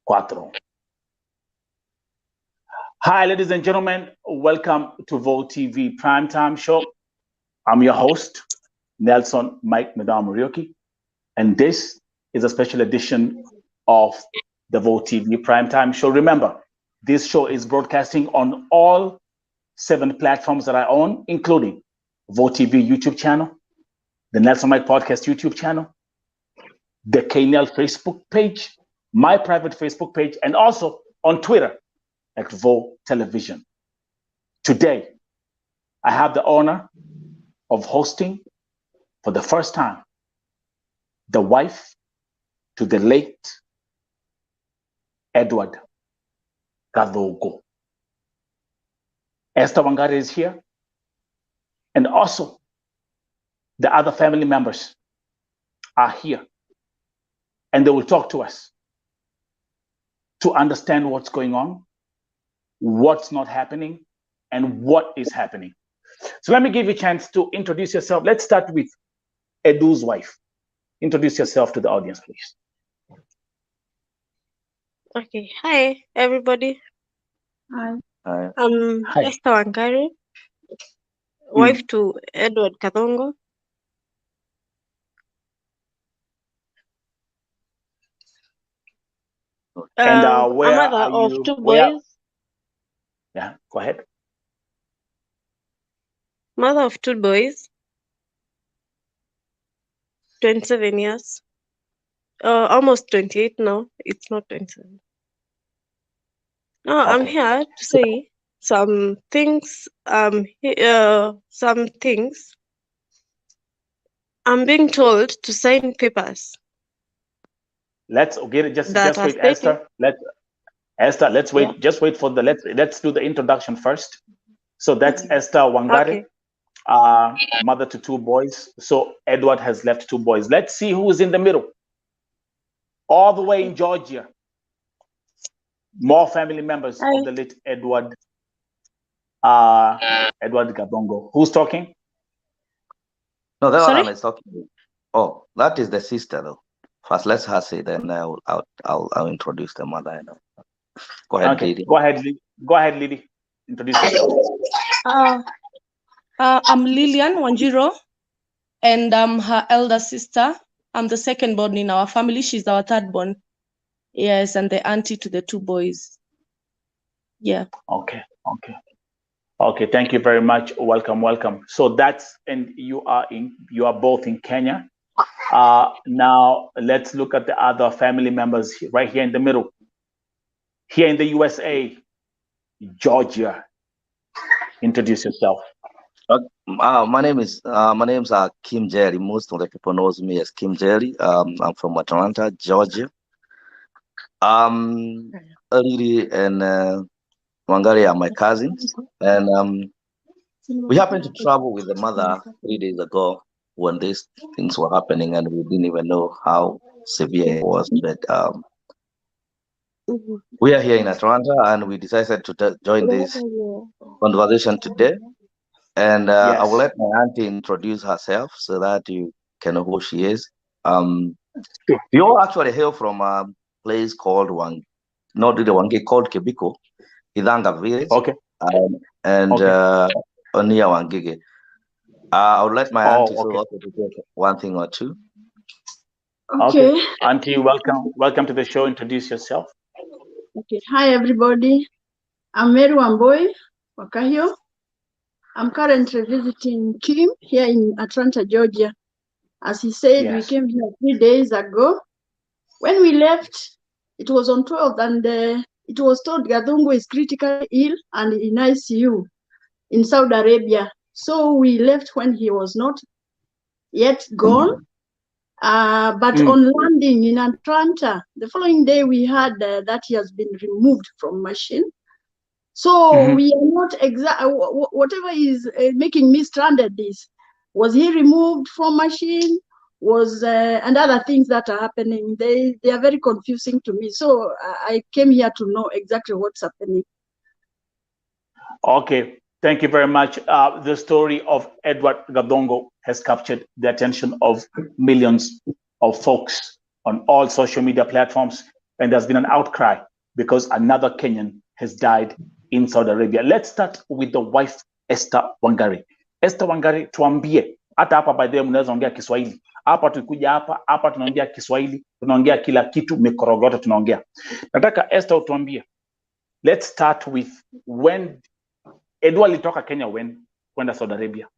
Cuatro. Hi, ladies and gentlemen. Welcome to Vote TV Primetime Show. I'm your host, Nelson Mike Madame Murioki, and this is a special edition of the Vote TV Primetime Show. Remember, this show is broadcasting on all 7 platforms that I own, including Vote TV YouTube channel, the Nelson Mike Podcast YouTube channel, the KNEL Facebook page, my private Facebook page, and also on Twitter at Vote Television. Today, I have the honor of hosting for the first time the wife to the late Edward GATHUNGU. Esther Wangari is here, and also the other family members are here, and they will talk to us to understand what's going on, what's not happening, and what is happening. So let me give you a chance to introduce yourself. Let's start with Edu's wife. Introduce yourself to the audience, please. Okay. Hi, everybody. Hi. I'm Hi. Esther Wangari, wife to Edward GATHUNGU. And A where mother are of you? 2 Where? boys. Yeah, go ahead. Mother of 2 boys. 27 years. Almost 28 now. It's not 27. Now I'm Okay. here to say some things. Some things. I'm being told to sign papers Let's get it. Just that are wait, stating. Esther. Let's wait. Yeah. Just wait for the let's do the introduction first. So that's Esther Wangari, Okay. mother to 2 boys. So Edward has left 2 boys. Let's see who is in the middle. All the way in Georgia. More family members Hi. of the late Edward GATHUNGU. Who's talking? No, that Sorry? one is talking. Oh, that is the sister, though. First, let's her say, then I'll introduce the mother. Go ahead, Okay. Lady. Go ahead, Lily. Introduce yourself. I'm Lillian Wanjiro, and I'm her elder sister. I'm the second born in our family. She's our third born. Yes, and the auntie to the 2 boys. Yeah. Okay. Thank you very much. Welcome. So you are both in Kenya. Now let's look at the other family members right here in the middle. Here in the USA, Georgia. Introduce yourself. My name's Kim Jerry. Most of the people knows me as Kim Jerry. I'm from Atlanta, Georgia. Lily and Wangari are my cousins, and we happened to travel with the mother 3 days ago when these things were happening, and we didn't even know how severe it was. But we are here in Atlanta, and we decided to join this conversation today. And I will let my auntie introduce herself so that you can know who she is. We all actually hail from a place called called Kebiko, Idanga Village. Okay. Near Wangige. I would let my auntie also to take one thing or two. Okay. Auntie, welcome to the show. Introduce yourself. Okay. Hi, everybody. I'm Mary Wamboi Wakahio. I'm currently visiting Kim here in Atlanta, Georgia. As he said, we came here 3 days ago. When we left, it was on 12th, and it was told GATHUNGU is critically ill and in ICU in Saudi Arabia. So we left when he was not yet gone. But on landing in Atlanta, the following day we heard that he has been removed from machine. So we are not whatever is making me stranded is, was he removed from machine? And other things that are happening, they are very confusing to me. So I came here to know exactly what's happening. Okay, thank you very much. The story of Edward GATHUNGU has captured the attention of millions of folks on all social media platforms. and there's been an outcry because another Kenyan has died in Saudi Arabia. Let's start with the wife, Esther Wangari. Esther Wangari, tuambie, hata hapa by the way mnaweza ongea Kiswahili. Hapa tukikuja hapa tunaongea Kiswahili, tunaongea kila kitu, mikorogo yote tunaongea. Nataka Esther utuambie. Let's start with when Edward alitoka Kenya when kwenda Saudi Arabia.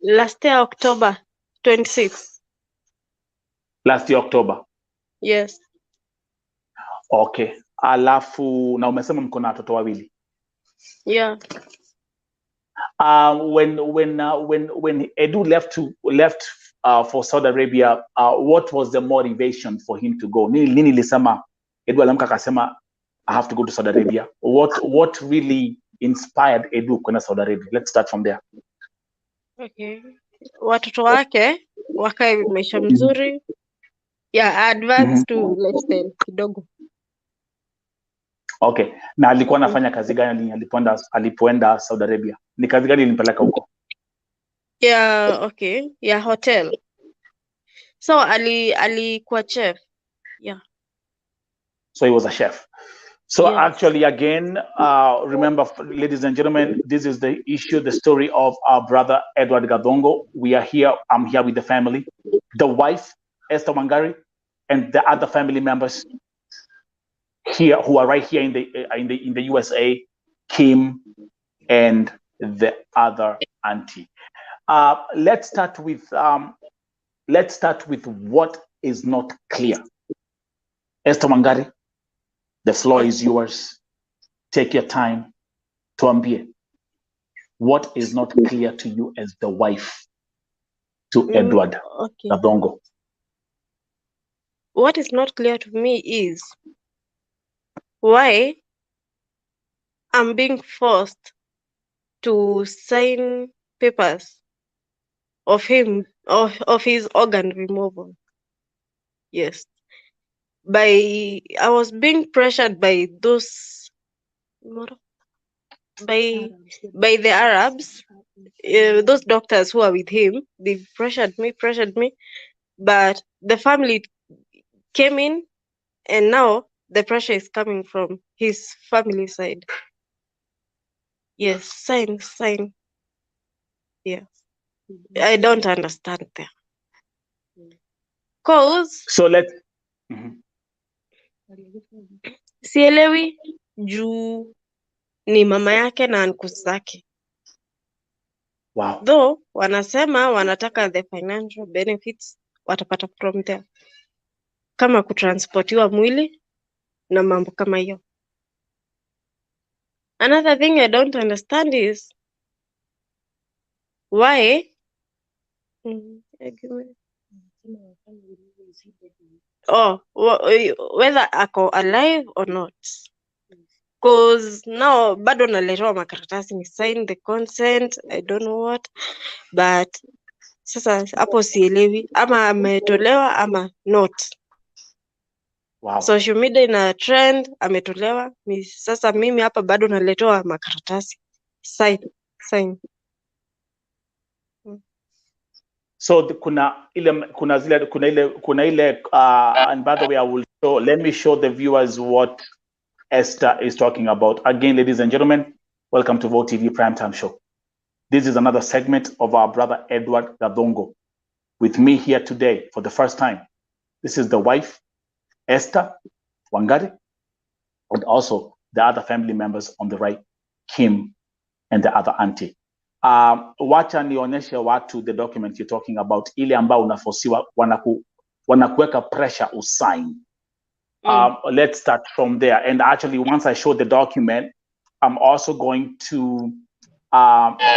Last year October 26. Last year October. Yes. Okay. Alafu na umesema mko na watoto wawili. Yeah. When Edu left for Saudi Arabia, what was the motivation for him to go? Nini lisema Edu alamka akasema I have to go to Saudi Arabia. What really inspired Edu kwenda Saudi Arabia? Let's start from there. Okay. Watoto wake wakae maisha mzuri. Yeah, advance to lifestyle kidogo. Okay. Na alikuwa anafanya kazi gani alipoenda Saudi Arabia? Ni kazi gani ilimpeleka huko? Yeah, okay. Yeah, hotel. So alikuwa chef. Yeah. So he was a chef. So yes. Actually, again, remember, ladies and gentlemen, this is the issue, the story of our brother Edward Gathungu. We are here. I'm here with the family, the wife Esther Wangari, and the other family members here who are right here in the USA, Kim, and the other auntie. Let's start with what is not clear. Esther Wangari, the floor is yours. Take your time. Tuambie, what is not clear to you as the wife to Edward Gathungu? What is not clear to me is why I'm being forced to sign papers of his organ removal. Yes. I was being pressured by those by the Arabs, those doctors who are with him. They pressured me, but the family came in, and now the pressure is coming from his family side. Yes, sign. Yes, I don't understand there. Cause so let sielewi juu ni mama yake na uncles zake. Wow. Though wanasema wanataka the financial benefits watapata from there, kama kutransportiwa mwili na mambo kama hiyo. Another thing I don't understand is why whether ako alive or not. Cause now bado naletewa makaratasi ni sign the consent, I don't know what, but sasa hapo sielewi ama ametolewa ama not. Wow. Social media ina trend ametolewa, sasa mimi hapa bado naletewa makaratasi sign. So kuna ile and by the way, I will let me show the viewers what Esther is talking about. Again, ladies and gentlemen, welcome to Vote TV Primetime Show. This is another segment of our brother Edward Gathungu. With me here today for the first time, this is the wife, Esther Wangari, and also the other family members on the right, Kim and the other auntie. Wacha nionyeshe watu the document you're talking about, ile ambao unafosiwa wanakuweka pressure usign. Let's start from there. And actually, once I show the document, I'm also going to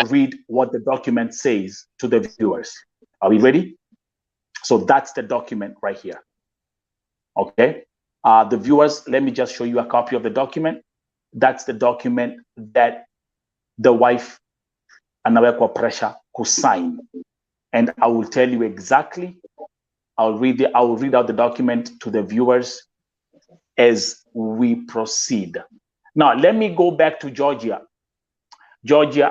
read what the document says to the viewers. Are we ready? So that's the document right here. Okay. The viewers, let me just show you a copy of the document. That's the document that the wife anawekwa pressure to sign. And I will tell you exactly. I will read out the document to the viewers as we proceed. Now, let me go back to Georgia. Georgia,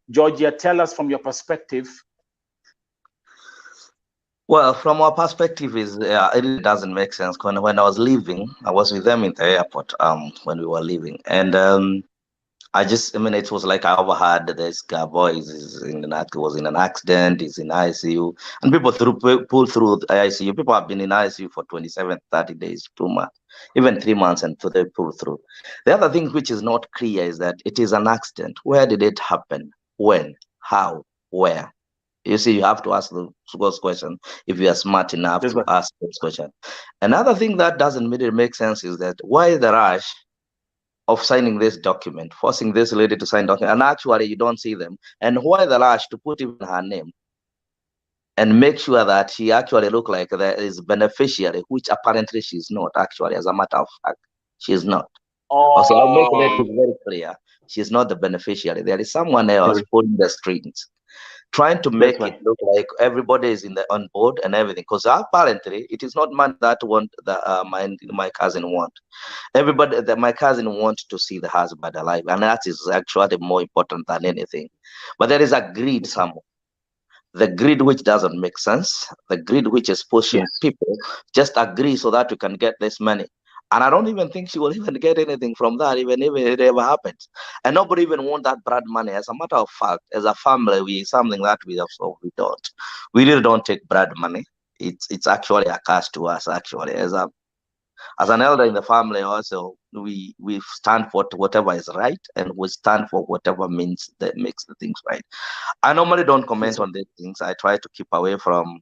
Georgia, tell us from your perspective, Well, from our perspective, it really doesn't make sense. When I was leaving, I was with them in the airport. When we were leaving, and I mean, it was like I overheard this guy boy was in an accident, he's in ICU, and people pull through the ICU. People have been in ICU for 27, 30 days, 2 months, even 3 months, and so they pull through. The other thing which is not clear is that it is an accident. Where did it happen? When? How? Where? You see, you have to ask those questions if you are smart enough to ask those questions. Another thing that doesn't really make sense is that why the rush of signing this document, forcing this lady to sign document, and actually you don't see them, and why the rush to put even her name and make sure that she actually look like there is beneficiary, which apparently she's not. Actually, as a matter of fact, she's not. Also, I'll make it very clear. She's not the beneficiary. There is someone else pulling the strings, trying to make it look like everybody is on board and everything. Because apparently, it is not man that my cousin want. Everybody that my cousin wants to see the husband alive, and that is actually more important than anything. But there is a greed somewhere. The greed which doesn't make sense, the greed which is pushing people just agree so that we can get this money. And I don't even think she will even get anything from that, even if it ever happens. And nobody even want that blood money. As a matter of fact, as a family, something that we don't. We really don't take blood money. It's actually a curse to us, actually. As an elder in the family, also we stand for whatever is right, and we stand for whatever means that makes the things right. I normally don't comment on these things. I try to keep away from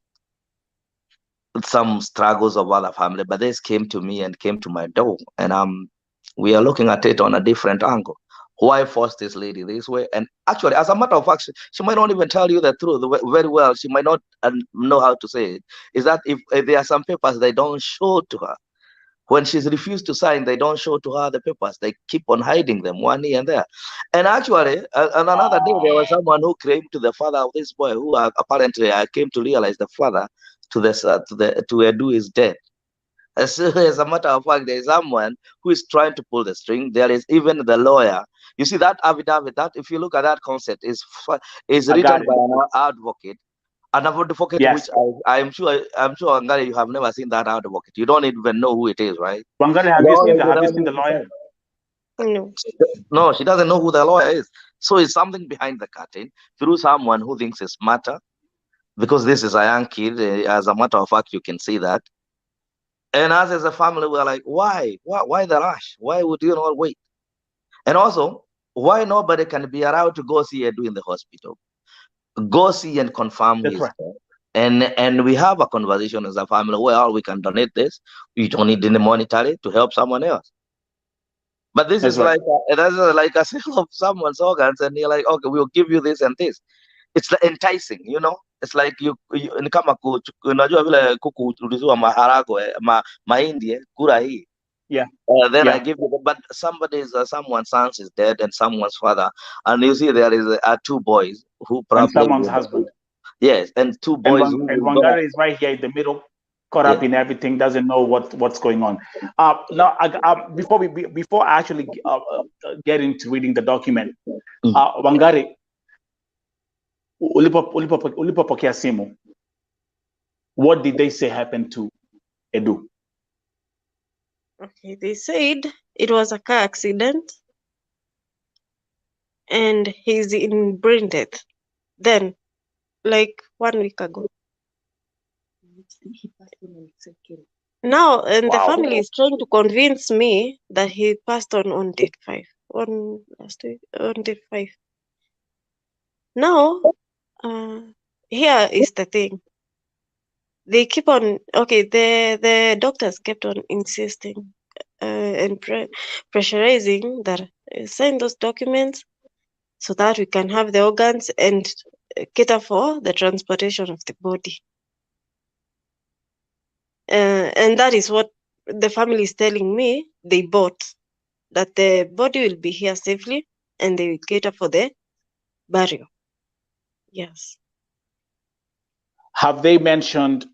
some struggles of other family, but this came to me and came to my door, and we are looking at it on a different angle. Why force this lady this way? And actually, as a matter of fact, she might not even tell you the truth very well. She might not know how to say it. Is that if there are some papers they don't show to her, when she's refused to sign, they don't show to her the papers. They keep on hiding them one here and there. And actually, on another day, there was someone who claimed to the father of this boy, who apparently I came to realize the father to Edu is dead. As a matter of fact, there is someone who is trying to pull the string. There is even the lawyer. You see that affidavit, that if you look at that concept, is written by an advocate. An advocate, which I'm sure Wangari, you have never seen that advocate. You don't even know who it is, right? Wangari, have you seen the lawyer? No. No, she doesn't know who the lawyer is. So it's something behind the curtain through someone who thinks it's smarter, because this is a young kid. As a matter of fact, you can see that. And us as a family, we're like, why the rush? Why would you not wait? And also, why nobody can be allowed to go see Edu in the hospital? Go see and confirm his death. And we have a conversation as a family. Well, we can donate this. We don't need any monetary to help someone else. But this is like a sale of someone's organs, and you're like, okay, we'll give you this and this. It's the enticing, you know. It's like you ni kama unajua vile kuku uliziwa maharagwe mahindi kura hii. Yeah. Then I give you, but someone's son is dead and someone's father, and you see there is two boys who probably and someone's husband. Yes, and two boys. And Wangari is right here in the middle, caught up in everything, doesn't know what's going on. Now, before I actually get into reading the document, Wangari, ulipopokea simu, what did they say happened to Edu? Okay, they said it was a car accident and he's in brain death. Then, like 1 week ago. Now, and the family is trying to convince me that he passed on date 5, on last week, on date 5. Now, here is the thing. They keep on, okay, the doctors kept on insisting and pressurizing that sign those documents so that we can have the organs and cater for the transportation of the body. And that is what the family is telling me they bought, that the body will be here safely and they will cater for the burial. Yes. Have they mentioned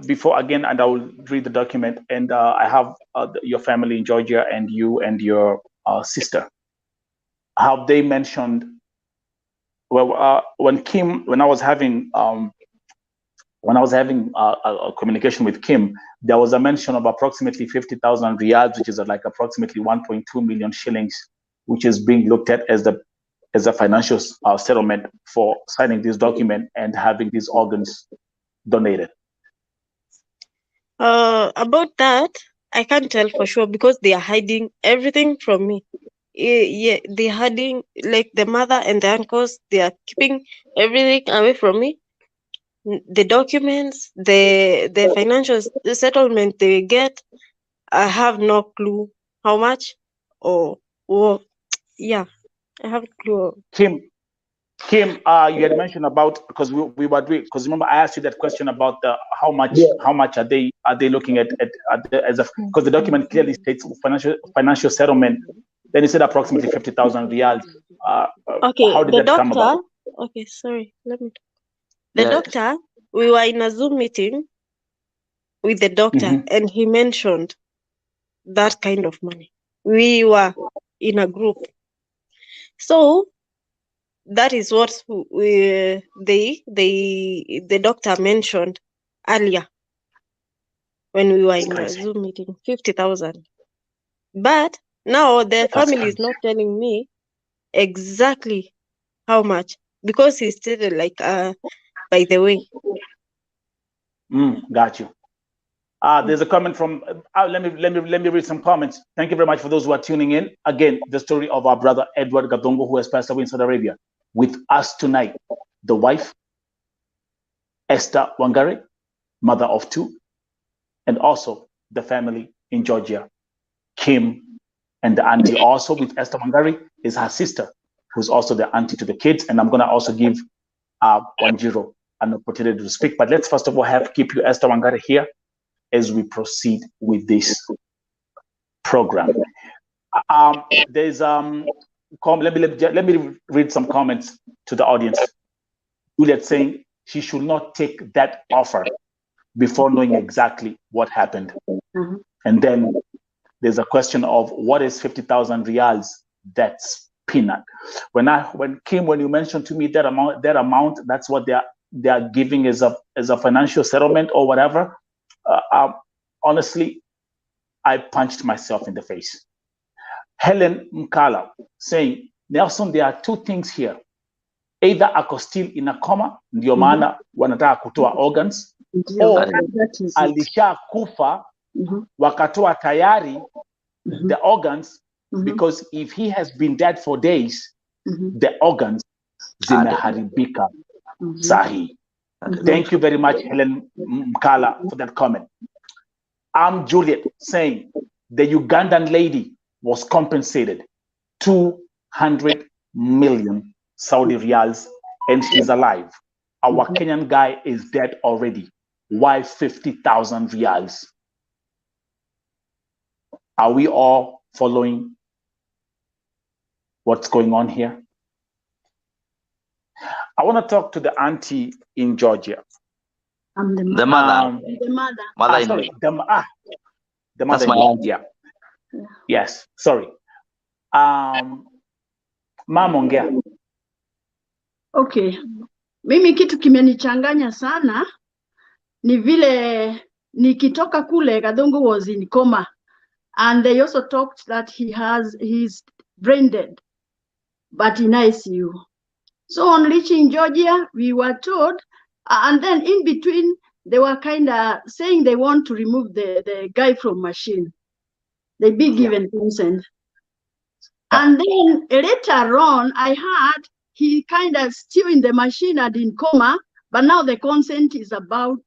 before, again, and I will read the document, and I have your family in Georgia and you and your sister. Have they mentioned, well, when I was having when I was having a communication with Kim, there was a mention of approximately 50,000 riyals, which is like approximately 1.2 million shillings, which is being looked at as a financial settlement for signing this document and having these organs donated. About that, I can't tell for sure because they are hiding everything from me. Yeah, they're hiding, like the mother and the uncles, they are keeping everything away from me. The documents, the financial settlement they get, I have no clue how much or yeah, I have a clue. Kim, you had mentioned about, because we were doing, because remember I asked you that question about the how much are they looking at as a, because the document clearly states financial settlement. Then you said approximately 50,000 riyals. Okay, how did that come about? Okay, sorry, let me. The doctor, we were in a Zoom meeting with the doctor, and he mentioned that kind of money. We were in a group, so that is what the doctor mentioned earlier when we were in a Zoom meeting, 50,000. But now the family is not telling me exactly how much, because he stated like by the way. Got you. There's a comment from let me read some comments. Thank you very much for those who are tuning in. Again, the story of our brother Edward GATHUNGU, who has passed away in Saudi Arabia. With us tonight, the wife, Esther Wangari, mother of two, and also the family in Georgia, Kim and the auntie. Also with Esther Wangari is her sister, who's also the auntie to the kids. And I'm going to also give Wanjiro an opportunity to speak. But let's first of all keep you Esther Wangari here as we proceed with this program. There's let me read some comments to the audience. Juliet saying she should not take that offer before knowing exactly what happened. And then there's a question of what is 50,000 riyals? That's peanut. When Kim, when you mentioned to me that amount, that's what they are giving as a financial settlement or whatever. Honestly, I punched myself in the face. Helen Mkala saying, Nelson, there are two things here. Either ako still in a coma, ndio maana wanataka kutoa organs, or alisha kufa, wakatoa tayari the organs, because if he has been dead for days, the organs zimeharibika sahi. Thank you very much, Helen Mkala, for that comment. I'm Juliet saying the Ugandan lady was compensated 200 million Saudi riyals and she's alive. Our Kenyan guy is dead already. Why 50,000 riyals? Are we all following what's going on here? I want to talk to the auntie in Georgia. The mother. The mother. Yeah. Yes. Sorry. Mama ongea. Okay. Mimi kitu kimenichanganya sana ni vile nikitoka kule GATHUNGU was in coma, and they also talked that he's brain dead but in ICU. So on reaching Georgia, we were told, and then in between, they were kind of saying they want to remove the guy from machine. They be given consent. And then later on, I heard he kind of still in the machine and in coma, but now the consent is about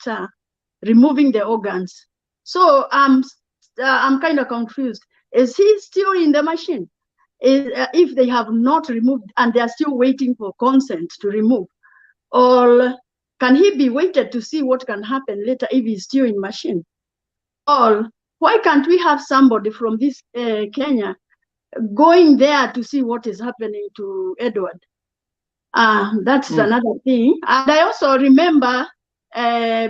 removing the organs. So I'm kind of confused. Is he still in the machine? If they have not removed and they are still waiting for consent to remove, or can he be waited to see what can happen later if he's still in machine? Or why can't we have somebody from this Kenya going there to see what is happening to Edward? That's another thing. And I also remember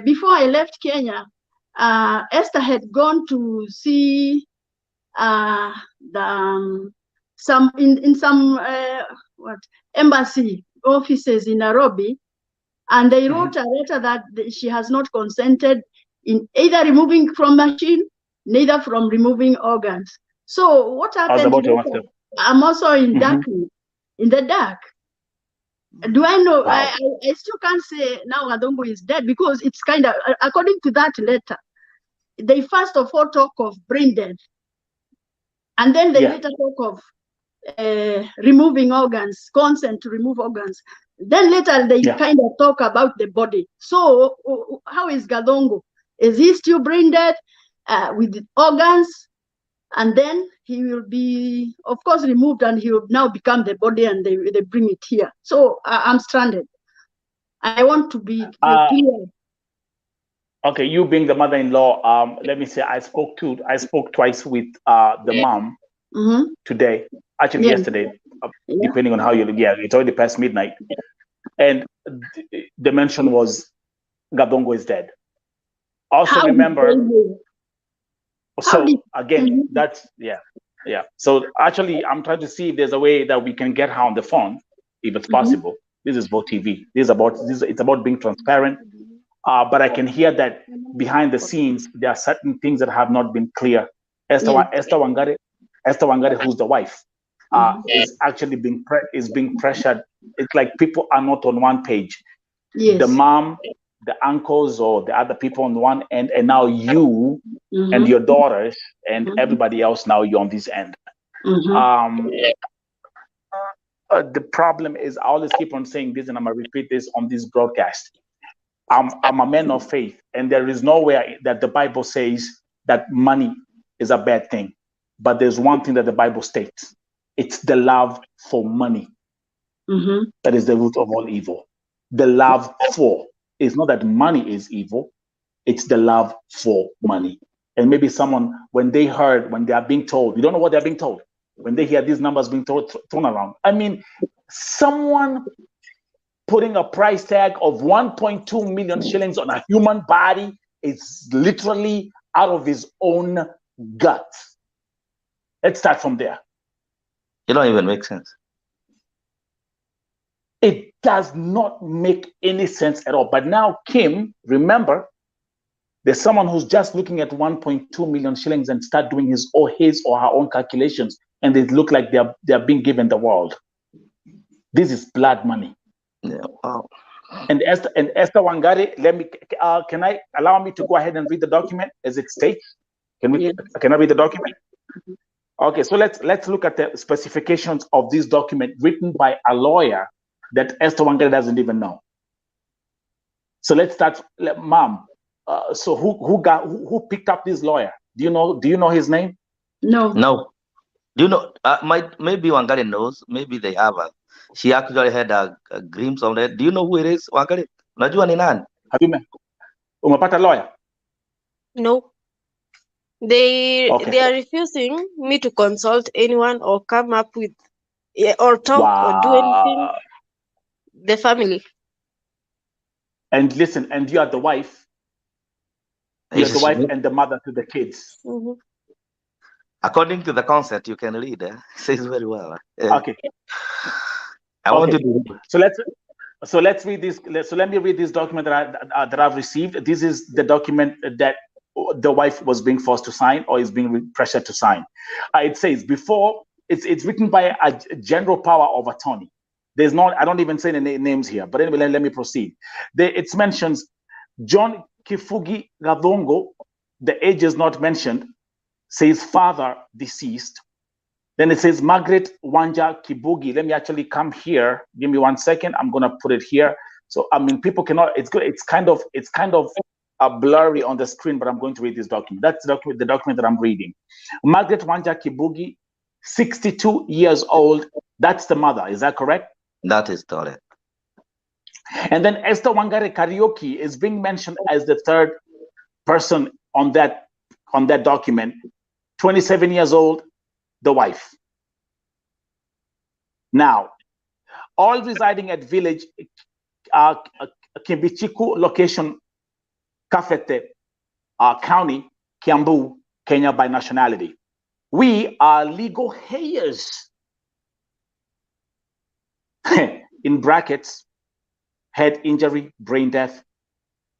before I left Kenya, Esther had gone to see some embassy offices in Nairobi, And they wrote a letter that she has not consented in either removing from machine, neither from removing organs. So what happened? I'm also in darkness, in the dark. Do I know? Wow. I still can't say now Gathungu is dead, because it's kind of, according to that letter, they first of all talk of brain death. And then they later talk of removing organs, consent to remove organs. Then later they kind of talk about the body. So how is Gathungu? Is he still brain dead with organs? And then he will be, of course, removed, and he will now become the body, and they bring it here. So I'm stranded. I want to be clear. Okay, you being the mother-in-law, let me say I spoke twice with the mom today, actually yesterday, depending on how you look. Yeah, it's already past midnight, and the mention was Gathungu is dead. Also remember. So again, that's yeah. So actually, I'm trying to see if there's a way that we can get her on the phone, if it's possible. This is Vote TV. It's about being transparent. But I can hear that behind the scenes there are certain things that have not been clear. Esther Wangari, who's the wife, is actually being pressured. It's like people are not on one page. Yes. The mom, the uncles, or the other people on one end, and now you and your daughters and everybody else, now you're on this end. The problem is, I always keep on saying this, and I'm gonna repeat this on this broadcast. I'm a man of faith, and there is nowhere that the Bible says that money is a bad thing. But there's one thing that the Bible states: it's the love for money that is the root of all evil. The love for, it's not that money is evil, it's the love for money. And maybe someone, when they are being told, you don't know what they're being told, when they hear these numbers being thrown around. I mean, someone putting a price tag of 1.2 million shillings on a human body is literally out of his own guts. Let's start from there. It don't even make sense. It does not make any sense at all. But now, Kim, remember, there's someone who's just looking at 1.2 million shillings and start doing his or her own calculations, and they look like they're being given the world. This is blood money. Yeah. Wow. And Esther Wangari, can I allow me to go ahead and read the document as it states? Can I read the document? Okay, so let's look at the specifications of this document written by a lawyer that Esther Wangari doesn't even know. So let's start, Mom. So who picked up this lawyer? Do you know his name? No. Do you know? Maybe Wangari knows. Maybe they have a. She actually had a glimpse of that. Do you know who it is, Wangari? Unajua ni nani? Umepata lawyer? No. They are refusing me to consult anyone or come up with or talk or do anything. The family. And listen, and you are the wife. You're the wife and the mother to the kids. According to the concept, you can read. It says very well. Okay. I want to do. So let's read this. So let me read this document that I've received. This is the document that the wife was being forced to sign, or is being pressured to sign. It says before it's written by a general power of attorney. There's not. I don't even say the names here. But anyway, let me proceed. It mentions John Kifugi Gathungu. The age is not mentioned. Says father deceased. Then it says Margaret Wanja Kibugi. Let me actually come here. Give me 1 second. I'm gonna put it here. So I mean, people cannot. It's good. It's kind of blurry on the screen, but I'm going to read this document. That's the document that I'm reading. Margaret Wanja Kibugi, 62 years old. That's the mother. Is that correct? That is correct. And then Esther Wangari Karaoke is being mentioned as the third person on that document. 27 years old. The wife. Now, all residing at village Kimbichiku location, Kafete County, Kiambu, Kenya by nationality. We are legal heirs. In brackets, head injury, brain death.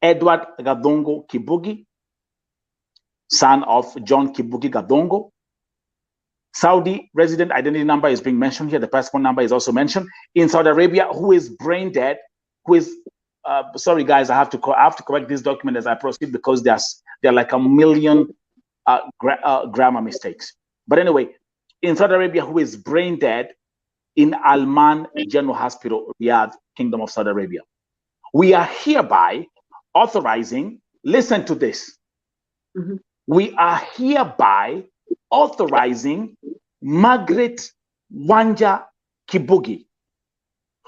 Edward Gathungu Kibugi, son of John Kibugi Gathungu. Saudi resident identity number is being mentioned here. The passport number is also mentioned. In Saudi Arabia, who is brain dead, who is, sorry guys, I have to correct this document as I proceed because there are like a million grammar mistakes. But anyway, in Saudi Arabia, who is brain dead in Al-Man General Hospital, Riyadh, Kingdom of Saudi Arabia. We are hereby authorizing, listen to this. Mm-hmm. We are hereby authorizing Margaret Wanja Kibugi,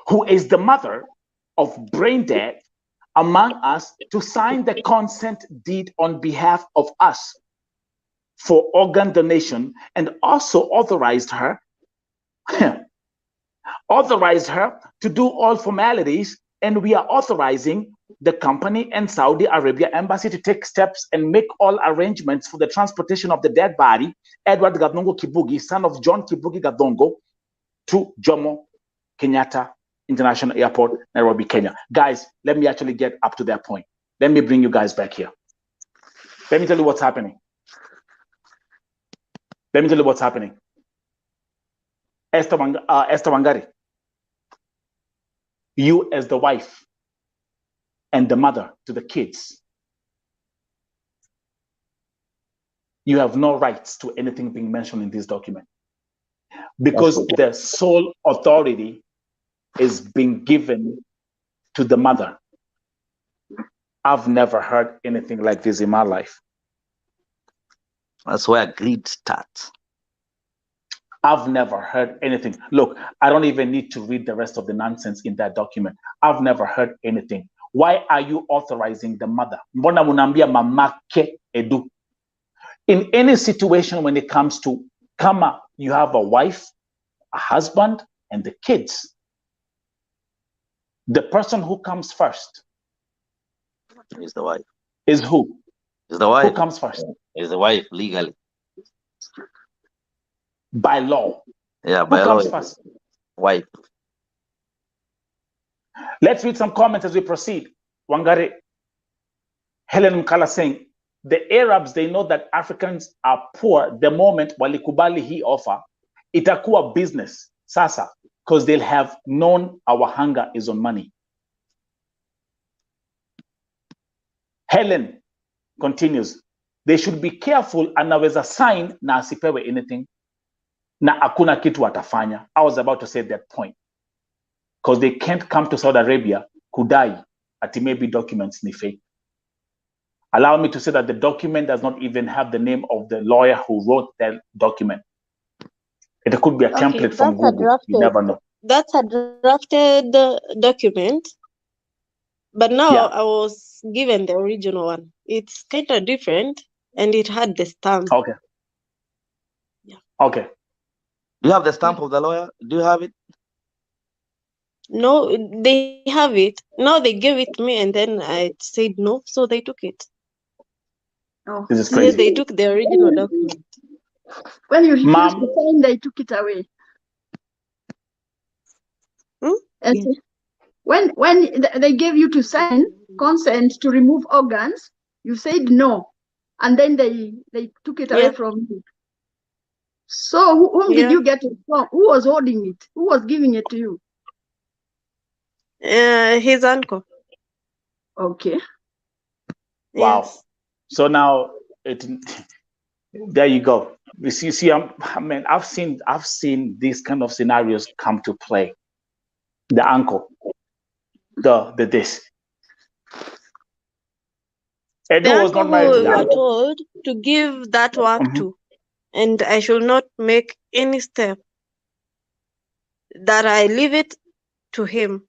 who is the mother of brain dead among us, to sign the consent deed on behalf of us for organ donation, and also authorized her to do all formalities. And we are authorizing the company and Saudi Arabia Embassy to take steps and make all arrangements for the transportation of the dead body, Edward Gathungu Kibugi, son of John Kibugi Gathungu, to Jomo Kenyatta International Airport, Nairobi, Kenya. Guys, let me actually get up to that point. Let me bring you guys back here. Let me tell you what's happening. Esther Wangari, you as the wife and the mother to the kids, you have no rights to anything being mentioned in this document, because the sole authority is being given to the mother. I've never heard anything like this in my life. That's where greed starts. I've never heard anything. Look, I don't even need to read the rest of the nonsense in that document. I've never heard anything. Why are you authorizing the mother? Mbona munambia mamake edu? In any situation when it comes to kama, you have a wife, a husband, and the kids. The person who comes first is the wife. Is who? Is the wife. Who comes first? Is the wife legally. By law. Yeah, by who law. Comes first? Wife. Let's read some comments as we proceed. Wangari, Helen Mkala saying, the Arabs, they know that Africans are poor the moment walikubali hii offer, itakuwa business sasa, because they'll have known our hunger is on money. Helen continues, they should be careful, anaweza sign na asipewe anything, na hakuna kitu atafanya. I was about to say that point. Because they can't come to Saudi Arabia, kudai, ati maybe documents ni fake. Allow me to say that the document does not even have the name of the lawyer who wrote that document. It could be a template from Google. You never know. That's a drafted document. But now I was given the original one. It's kind of different, and it had the stamp. Okay. Yeah. Okay. Do you have the stamp of the lawyer? Do you have it? No, they have it. Now they gave it to me, and then I said no, so they took it. Oh, this is crazy. Yeah, they took the original document. When you refused to sign, they took it away. Yeah. When they gave you to sign consent to remove organs, you said no, and then they took it away from you. So whom did you get it from? Who was holding it? Who was giving it to you? His uncle. Okay. Wow. Yes. So now there you go. You see, I mean, I've seen these kind of scenarios come to play. The uncle, the this. The uncle who were told to give that work to, and I should not make any step, that I leave it to him.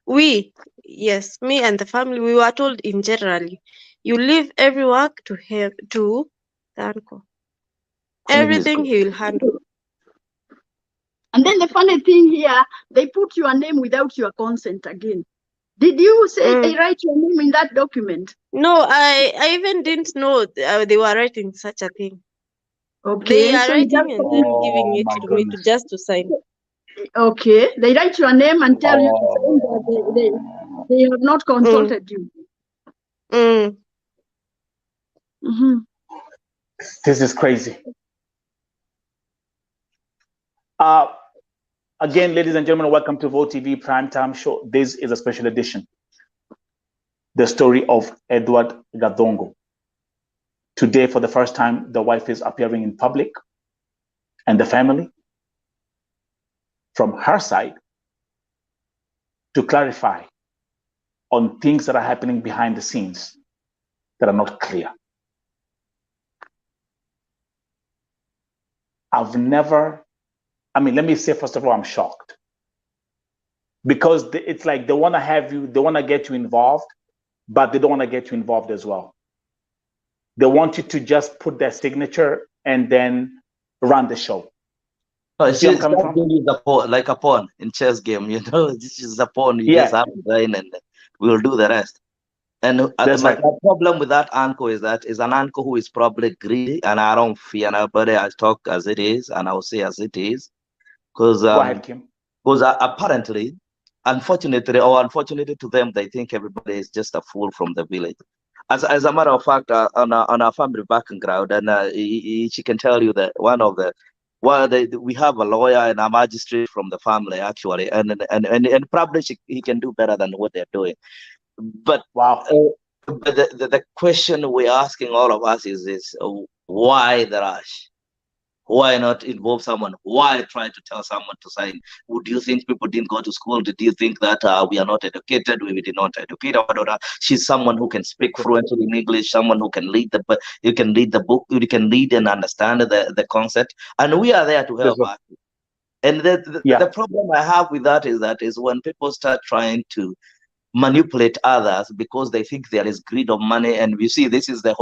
Me and the family, we were told in generally, you leave every work to him, to the uncle. Everything he will handle. And then the funny thing here, they put your name without your consent again. Did you say they write your name in that document? No, I even didn't know they were writing such a thing. Okay. They are writing and then giving it to me to sign. Okay. They write your name and tell you to sign that They have not consulted you. This is crazy. Again, ladies and gentlemen, welcome to Vote TV Primetime Show. This is a special edition. The story of Edward GATHUNGU. Today, for the first time, the wife is appearing in public, and the family, from her side, to clarify on things that are happening behind the scenes that are not clear. I've never, let me say, first of all, I'm shocked. Because it's like they want to have you, they want to get you involved, but they don't want to get you involved as well. They want you to just put their signature and then run the show. No, it's just like a pawn in chess game, this is a pawn. You just have to join and we'll do the rest. And the problem with that uncle is that is an uncle who is probably greedy, and I don't fear nobody. I talk as it is, and I'll say as it is. Because apparently, unfortunately to them, they think everybody is just a fool from the village. As a matter of fact, on our family background, and she can tell you that we have a lawyer and a magistrate from the family actually, and probably he can do better than what they're doing. But wow. But the question we're asking all of us is this: why the rush? Why not involve someone? Why try to tell someone to sign? Would you think people didn't go to school? Did you think that we are not educated? We did not educate our daughter. She's someone who can speak fluently in English, someone who can lead the book, you can read and understand the concept, and we are there to help her. And the problem I have with that is when people start trying to manipulate others because they think there is greed of money. And we see this is the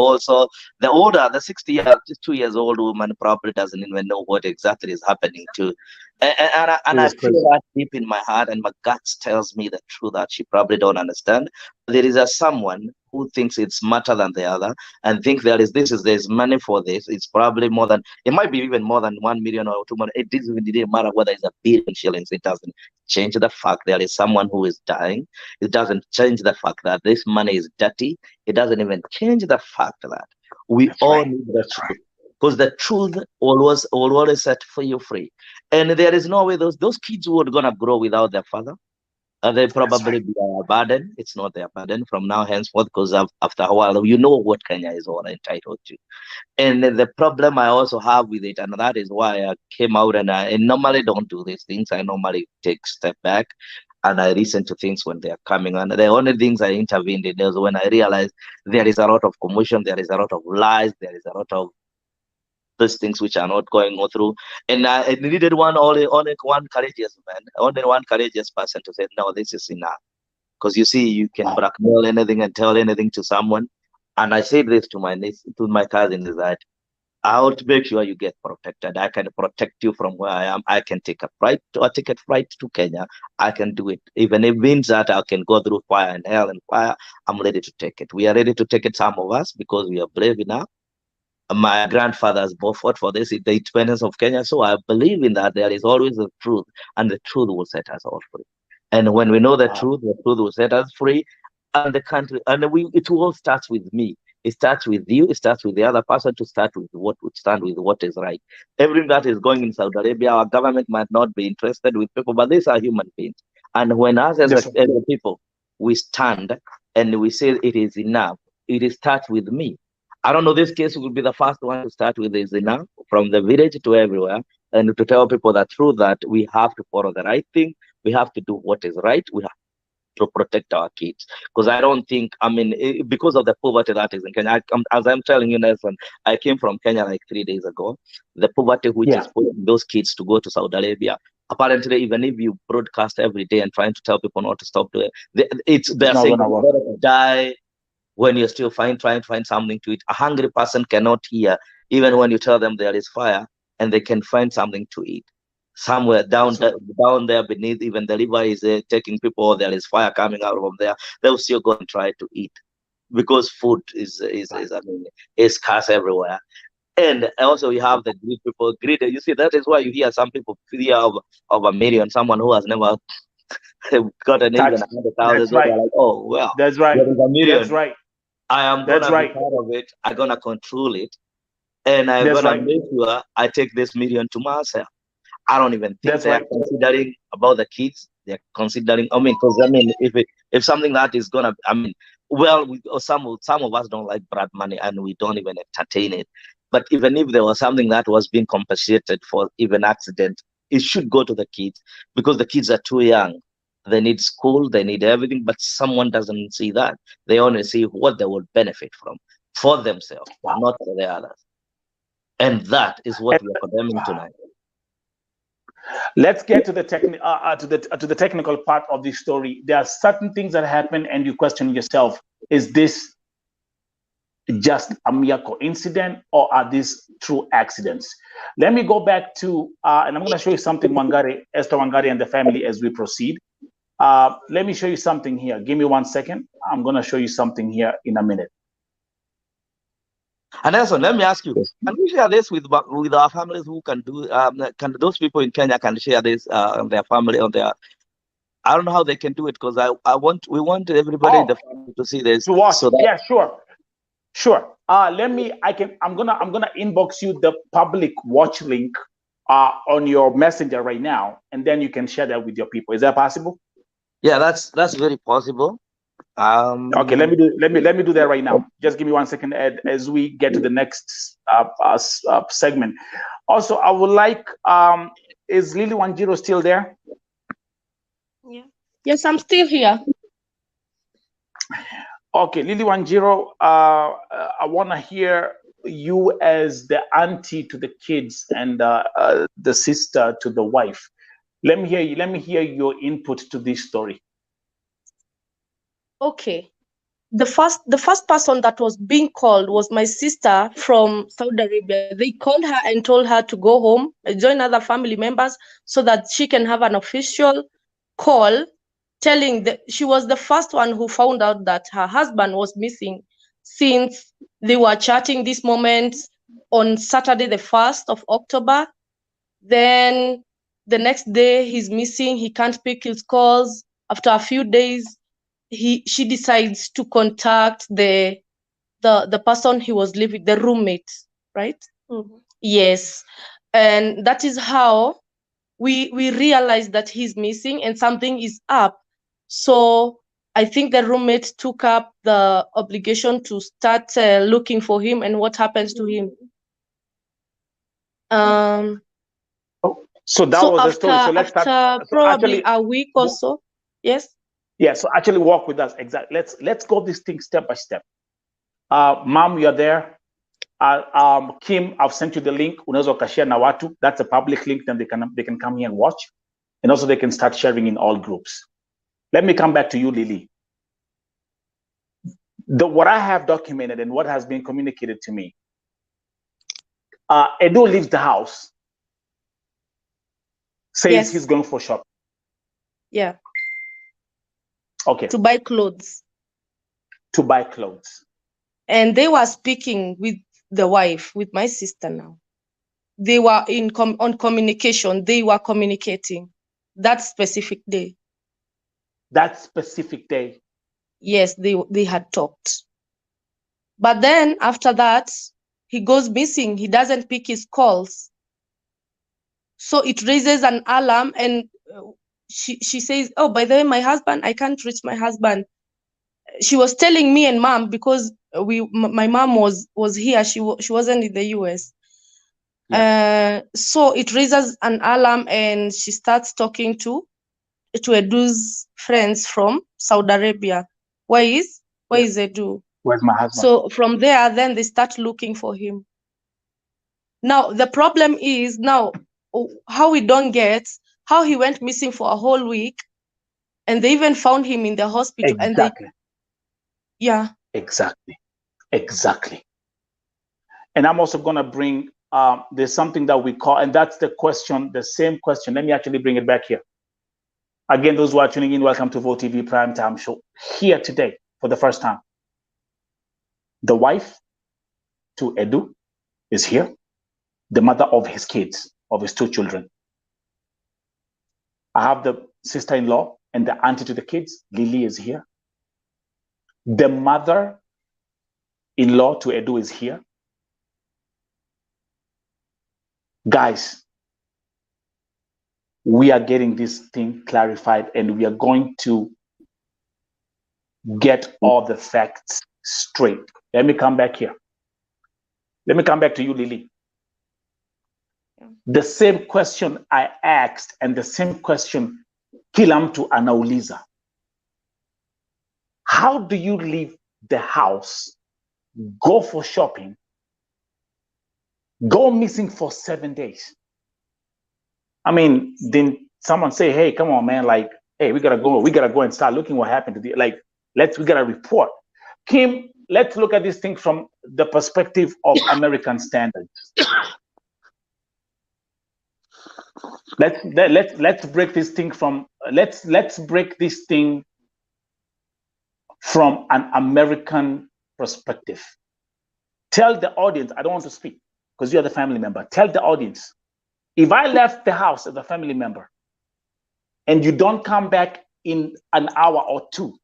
62 years old woman probably doesn't even know what exactly is happening to. And I feel that deep in my heart, and my guts tells me the truth that she probably don't understand. There is someone who thinks it's smarter than the other and think there's money for this. It's probably more than, it might be even more than 1 million or 2 million. It didn't matter whether it's 1 billion shillings. It doesn't change the fact there is someone who is dying. It doesn't change the fact that this money is dirty. It doesn't even change the fact that we all need the truth. Because the truth will always set for you free. And there is no way those kids who are gonna grow without their father. They probably be a burden. It's not their burden from now henceforth, because after a while, you know what Kenya is all entitled to. And the problem I also have with it, and that is why I came out, and I normally don't do these things. I normally take a step back and I listen to things when they are coming. And the only things I intervened in is when I realized there is a lot of commotion, there is a lot of lies, there is a lot of those things which are not going through. And I needed only one courageous man, only one courageous person to say, no, this is enough. Because you see, you can blackmail anything and tell anything to someone. And I said this to my cousin, is that I'll make sure you get protected. I can protect you from where I am. I can take a ticket flight to Kenya. I can do it. Even if it means that I can go through fire and hell and fire, I'm ready to take it. We are ready to take it, some of us, because we are brave enough. My grandfathers both fought for this, the independence of Kenya. So I believe in that there is always the truth, and the truth will set us all free. And when we know the truth will set us free. And the country, and it all starts with me. It starts with you. It starts with the other person to stand with what is right. Everything that is going in Saudi Arabia, our government might not be interested with people, but these are human beings. And when us as a people, we stand and we say it is enough, it starts with me. I don't know, this case will be the first one to start with is enough, from the village to everywhere, and to tell people the truth that we have to follow the right thing. We have to do what is right. We have to protect our kids. Because I don't think, because of the poverty that is in Kenya, as I'm telling you, Nelson, I came from Kenya like 3 days ago. The poverty which is putting those kids to go to Saudi Arabia. Apparently, even if you broadcast every day and trying to tell people not to stop doing it, they're saying better die when you're still trying to find something to eat. A hungry person cannot hear, even when you tell them there is fire, and they can find something to eat. Somewhere down there beneath, even the river is taking people, there is fire coming out of there, they'll still go and try to eat, because food is scarce everywhere. And also you have the greed people. You see, that is why you hear some people fear of a million, someone who has never got an even 100,000. That's right. Like, oh well, that's right. there is a million. That's right. I am That's gonna right. be part of it. I'm gonna control it, and I'm That's gonna right. make sure I take this million to myself. I don't even think That's they're right. considering about the kids. They're considering. I mean, because if something that is gonna, I mean, well, some of us don't like blood money, and we don't even entertain it. But even if there was something that was being compensated for, even accident, it should go to the kids, because the kids are too young. They need school, they need everything, but someone doesn't see that. They only see what they would benefit from for themselves, not for the others. And that is what we are condemning tonight. Let's get to the technical part of the story. There are certain things that happen, and you question yourself: is this just a mere coincidence, or are these true accidents? Let me go back to, and I'm going to show you something, Esther Wangari and the family, as we proceed. Let me show you something here. Give me 1 second. I'm going to show you something here in a minute. And also, let me ask you: can we share this with our families who can do? Can those people in Kenya can share this on their family, on their? I don't know how they can do it, because we want everybody in the family to see this. To watch. So that, yeah, sure. I'm gonna inbox you the public watch link on your messenger right now, and then you can share that with your people. Is that possible? Yeah, that's very possible. Okay, let me do that right now. Just give me 1 second, Ed, as we get to the next segment. Also, I would like, is Lily Wanjiro still there? Yeah. Yes, I'm still here. Okay, Lily Wanjiro, I want to hear you as the auntie to the kids and the sister to the wife. Let me hear you. Let me hear your input to this story. Okay. The first person that was being called was my sister from Saudi Arabia. They called her and told her to go home, join other family members so that she can have an official call telling that she was the first one who found out that her husband was missing, since they were chatting this moment on Saturday, the 1st of October. Then the next day he's missing. He can't pick his calls. After a few days, she decides to contact the person he was living, the roommate, right? Mm-hmm. Yes. And that is how we realized that he's missing and something is up. So I think the roommate took up the obligation to start looking for him and what happens to him. So that was the story. So let's start. Probably a week or so. Yes. Yeah. So actually, walk with us. Exactly. Let's go this thing step by step. Mom, you're there. Kim, I've sent you the link. Unaweza ukashare na watu. That's a public link. Then they can come here and watch, and also they can start sharing in all groups. Let me come back to you, Lily. What I have documented and what has been communicated to me. Edo leaves the house. Says he's going for shopping. Yeah. Okay. To buy clothes. To buy clothes. And they were speaking with the wife, with my sister now. They were on communication. They were communicating that specific day. That specific day? Yes, they had talked. But then after that, he goes missing. He doesn't pick his calls. So it raises an alarm, and she says, oh, by the way, my husband, I can't reach my husband. She was telling me and mom, because my mom was here. She wasn't in the US. Yeah. So it raises an alarm, and she starts talking to Edu's friends from Saudi Arabia. Where is Edu? Where's my husband? So from there, then they start looking for him. Now the problem is now how we don't get how he went missing for a whole week, and they even found him in the hospital. Exactly. And yeah. Exactly. And I'm also going to bring, there's something that we call, and that's the question, the same question. Let me actually bring it back here. Again, those who are tuning in, welcome to Vote TV Primetime Show. Here today, for the first time, the wife to Edu is here, the mother of his kids, of his 2 children. I have the sister-in-law and the auntie to the kids, Lily, is here. The mother-in-law to Edu is here. Guys, we are getting this thing clarified, and we are going to get all the facts straight. Let me come back here. Let me come back to you, Lily. The same question I asked and the same question Kilam to Anauliza. How do you leave the house, go for shopping, go missing for 7 days? I mean, then someone say, hey, come on, man, like, hey, we gotta go and start looking what happened to the, like, we gotta report. Kim, let's look at this thing from the perspective of American standards. Let's break this thing from let's break this thing from an American perspective. Tell the audience, I don't want to speak because you're the family member. Tell the audience, if I left the house as a family member and you don't come back in an hour or two,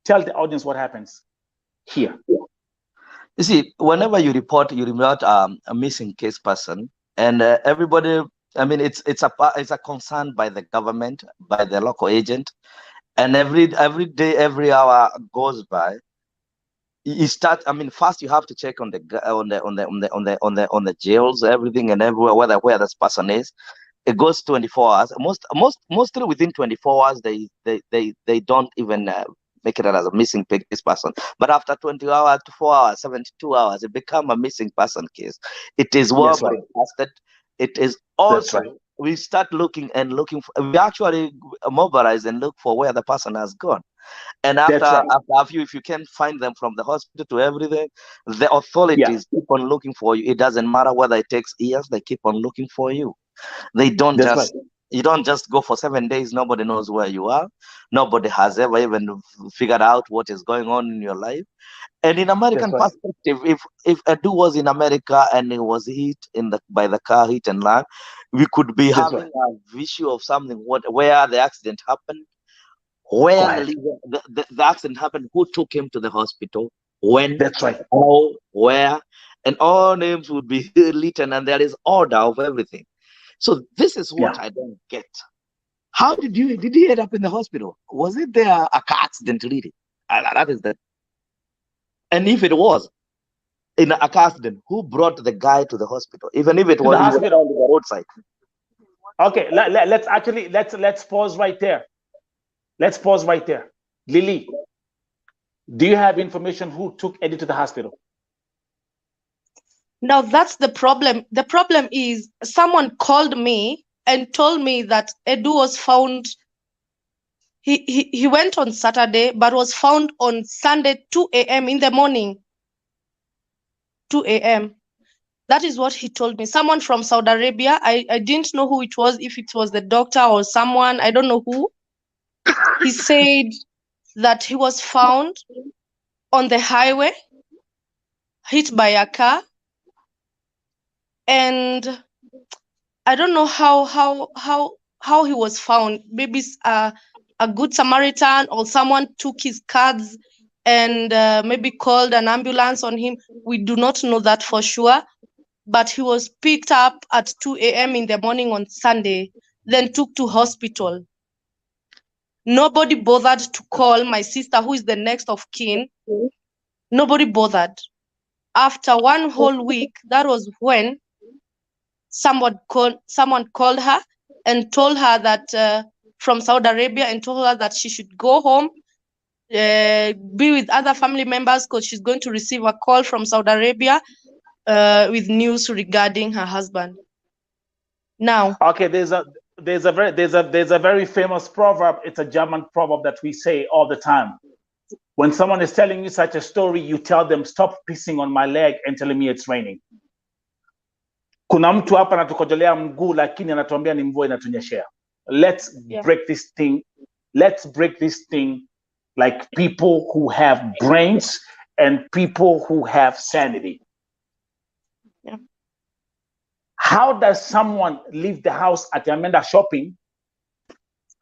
tell the audience what happens here. You see, whenever you report a missing case person, and everybody, I mean, it's a concern by the government, by the local agent, and every day, every hour goes by. You start. I mean, first you have to check on the jails, everything and everywhere, where this person is. It goes 24 hours. Mostly within 24 hours, they don't even make it as a missing case person. But after 20 hours to 4 hours, 72 hours, it becomes a missing person case. It is well broadcasted. It is also, we start looking for, we actually mobilize and look for where the person has gone. And after a few, if you can't find them from the hospital to everything, the authorities keep on looking for you. It doesn't matter whether it takes years, they keep on looking for you. They don't you don't just go for 7 days. Nobody knows where you are. Nobody has ever even figured out what is going on in your life. And in American perspective, if Edu was in America and he was hit by the car, hit and run, we could be having a visual of something where the accident happened, where the accident happened, who took him to the hospital, when, how, where, and all names would be written, and there is order of everything. So this is what I don't get. How did he end up in the hospital? Was it there a car accident really? That is that. And if it was in a car accident, who brought the guy to the hospital? Even if it was on the roadside. Okay, let's pause right there. Let's pause right there. Lily, do you have information who took Eddie to the hospital? Now that's the problem. The problem is someone called me and told me that Edu was found. He went on Saturday, but was found on Sunday 2 a.m. in the morning. 2 a.m. That is what he told me. Someone from Saudi Arabia. I didn't know who it was, if it was the doctor or someone. I don't know who. He said that he was found on the highway, hit by a car. And I don't know how he was found. Maybe a good Samaritan or someone took his cards and maybe called an ambulance on him. We do not know that for sure. But he was picked up at 2 a.m. in the morning on Sunday, then took to hospital. Nobody bothered to call my sister, who is the next of kin. Nobody bothered. After one whole week, that was when someone called her and told her that from Saudi Arabia, and told her that she should go home, be with other family members, because she's going to receive a call from Saudi Arabia with news regarding her husband. Now, okay, there's a very famous proverb. It's a German proverb that we say all the time. When someone is telling you such a story, you tell them, stop pissing on my leg and telling me it's raining. Kuna mtu hapa anatukojolea mguu lakini anatuambia ni mvua inatunyeshea. Let's break this thing. Let's break this thing like people who have brains and people who have sanity. Yeah. How does someone leave the house at Amanda shopping,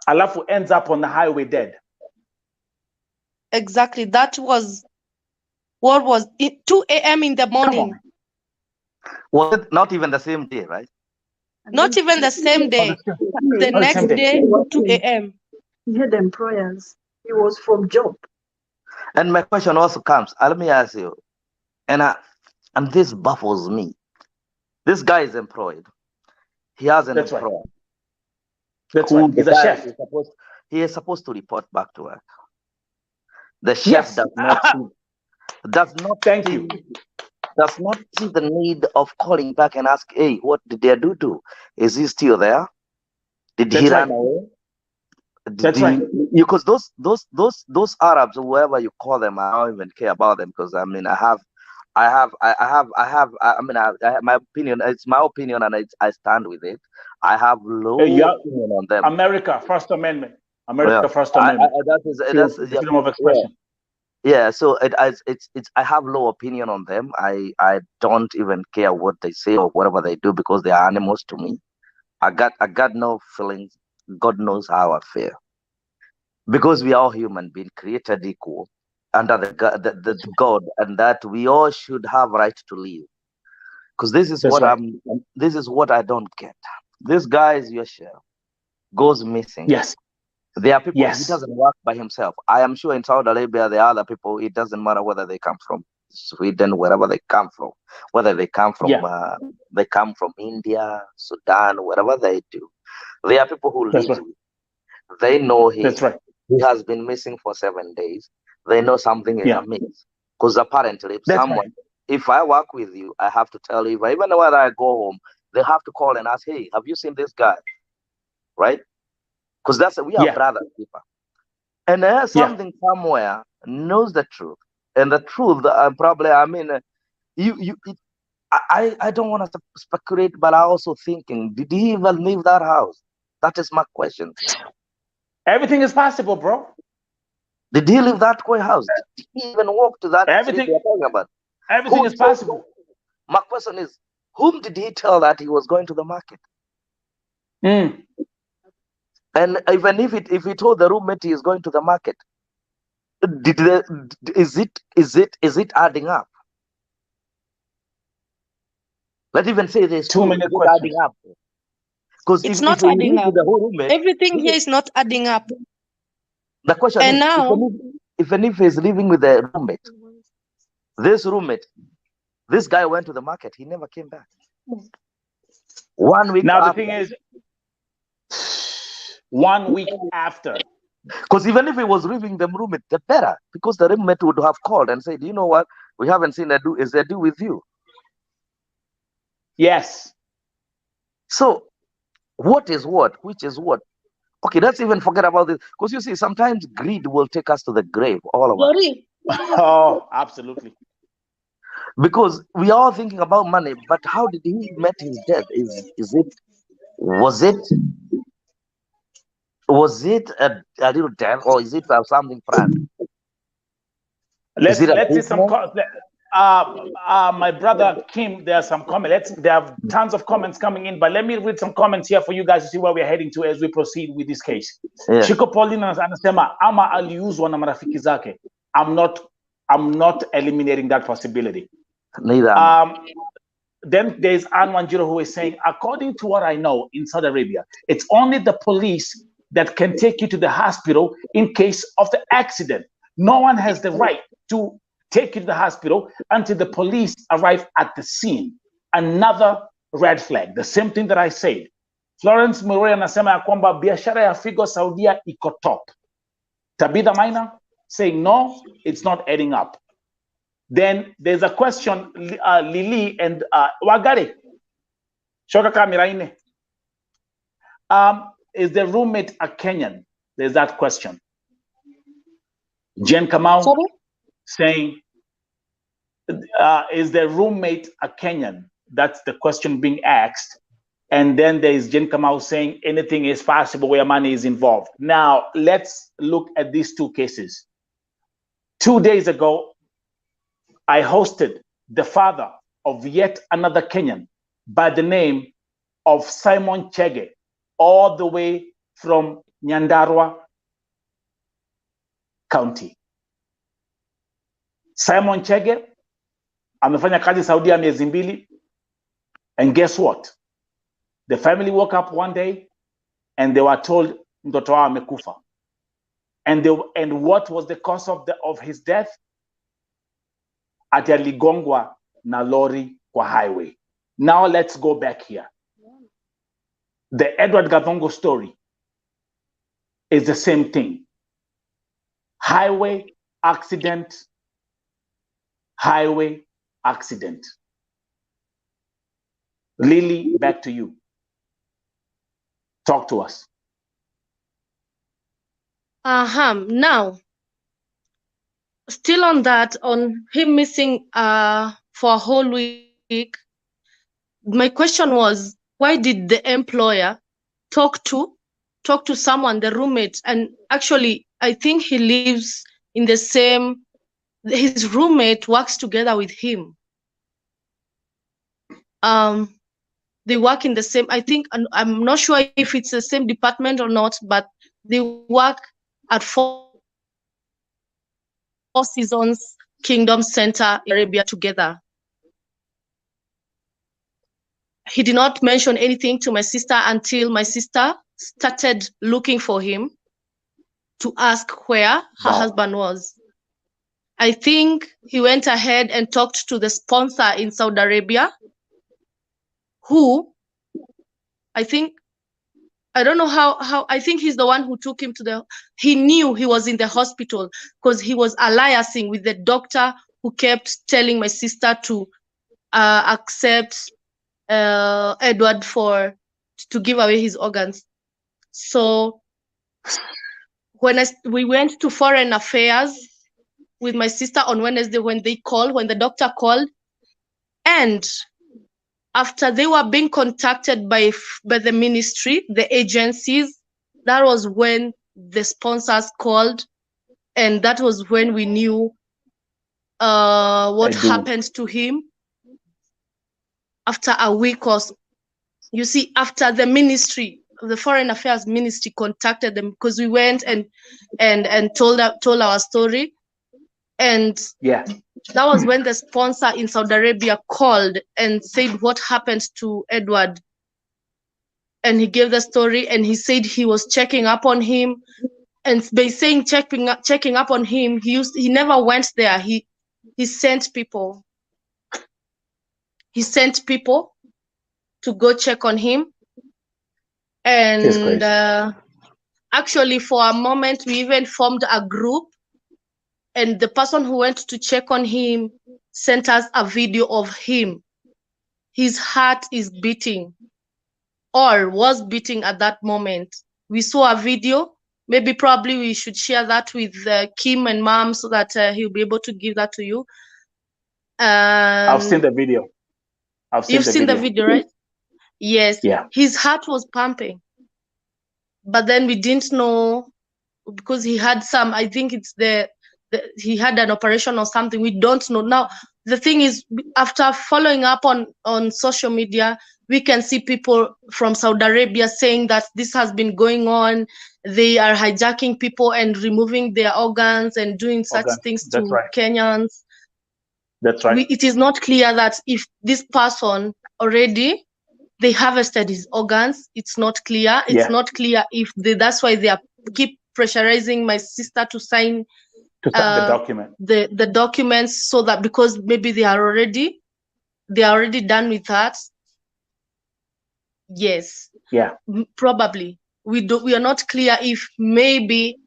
Alafu ends up on the highway dead. Exactly. That was what was it, 2 a.m. in the morning. Was it not even the same day, right? Not even the same day. The next day, 2 a.m. He had employers. He was from job. And my question also comes, let me ask you, and this baffles me. This guy is employed. He has an employer. That's right. He's a chef. He is supposed to report back to work. The chef does not see the need of calling back and ask, hey, what did they do to? Is he still there? Did he run away? That's right. Because those Arabs, whoever you call them, I don't even care about them, because I mean I have my opinion. It's my opinion, and I stand with it. I have low opinion on them. America, First Amendment. First Amendment. That's freedom of expression. Yeah, so I have low opinion on them. I don't even care what they say or whatever they do, because they are animals to me. I got no feelings. God knows how I feel. Because we are all human beings, created equal under the God, and that we all should have right to live. Because this is what I don't get. This guy is your chef, goes missing. Yes. There are people, he doesn't work by himself. I am sure in Saudi Arabia, there are other people, it doesn't matter whether they come from Sweden, wherever they come from, whether they come from India, Sudan, wherever they do. There are people who live with him. They know he has been missing for 7 days. They know something is amiss. Because apparently, if I work with you, I have to tell you, even when I go home, they have to call and ask, hey, have you seen this guy? Right? Because we are brothers, people. And there's something somewhere knows the truth. And the truth, probably, I mean, I don't want to speculate, but I also thinking, did he even leave that house? That is my question. Everything is possible, bro. Did he leave that house? Did he even walk to that everything street we're talking about? Everything is possible. My question is, whom did he tell that he was going to the market? And even if he told the roommate he is going to the market, is it adding up? Let's even say there's 2 minute questions. Adding up. Because it's not adding up. Everything here is not adding up. The question is, now, even if he's living with a roommate, this guy went to the market, he never came back. 1 week now after. The thing is, 1 week after. Because even if he was living the roommate, the better, because the roommate would have called and said, you know what, we haven't seen a do. Is there do with you? Yes. So what is what? Which is what? Okay, let's even forget about this. Because you see, sometimes greed will take us to the grave, all of us. Oh, absolutely. Because we are all thinking about money, but how did he met his death? Was it a little death, or is it something planned? Let's see some. My brother Kim, there are some comments. There are tons of comments coming in, but let me read some comments here for you guys to see where we're heading to as we proceed with this case. Shiko Paulina anasema ama aliuzwa na marafiki zake. I'm not eliminating that possibility. Neither. Then there's Anwanjiro who is saying, according to what I know in Saudi Arabia, it's only the police that can take you to the hospital in case of the accident. No one has the right to take you to the hospital until the police arrive at the scene. Another red flag, the same thing that I said. Florence Murray anasema ya kwamba biashara ya figo Saudia iko top. Tabitha Maina saying no, it's not adding up. Then there's a question, Lily and Wagare. Shoka kameraine. Is the roommate a Kenyan? There's that question. Jen Kamau saying, is the roommate a Kenyan? That's the question being asked. And then there is Jen Kamau saying anything is possible where money is involved. Now, let's look at these two cases. 2 days ago, I hosted the father of yet another Kenyan by the name of Simon Chege, all the way from Nyandarua County. Simon Chege amefanya kazi Saudi ya miezi mbili, and guess what? The family woke up one day and they were told mtoto wao amekufa. And what was the cause of his death? Ati aligongwa na lori kwa highway. Now let's go back here. The Edward Gathungu story is the same thing. Highway accident. Highway accident. Lily, back to you. Talk to us. Now, still on that, on him missing for a whole week, my question was, why did the employer talk to someone, the roommate? And actually, I think he lives in the same, his roommate works together with him. They work in the same, I think, I'm not sure if it's the same department or not, but they work at Four Seasons Kingdom Center in Arabia together. He did not mention anything to my sister until my sister started looking for him to ask where her husband was. I think he went ahead and talked to the sponsor in Saudi Arabia, who I don't know how, I think he's the one who took him to he knew he was in the hospital because he was alliancing with the doctor who kept telling my sister to accept Edward to give away his organs. So when we went to Foreign Affairs with my sister on Wednesday, when the doctor called, and after they were being contacted by the ministry, the agencies, that was when the sponsors called, and that was when we knew what happened to him. After a week or so, you see, after the ministry, the Foreign Affairs Ministry contacted them, because we went and told our story, and yeah, that was when the sponsor in Saudi Arabia called and said what happened to Edward. And he gave the story, and he said he was checking up on him. And by saying checking up on him, he never went there. He sent people. He sent people to go check on him. And actually, for a moment, we even formed a group. And the person who went to check on him sent us a video of him. His heart is beating, or was beating at that moment. We saw a video. Probably we should share that with Kim and Mom so that he'll be able to give that to you. I've seen the video. You've seen the video, right? Yes. Yeah. His heart was pumping. But then we didn't know, because he had some, I think it's he had an operation or something. We don't know. Now, the thing is, after following up on social media, we can see people from Saudi Arabia saying that this has been going on. They are hijacking people and removing their organs and doing such things to Kenyans. That's right. It is not clear that if this person already, they harvested his organs. It's not clear. It's not clear if that's why they keep pressurizing my sister to sign the document. The documents, so that, because maybe they are already done with that. Yes. Yeah. Probably. We are not clear if maybe.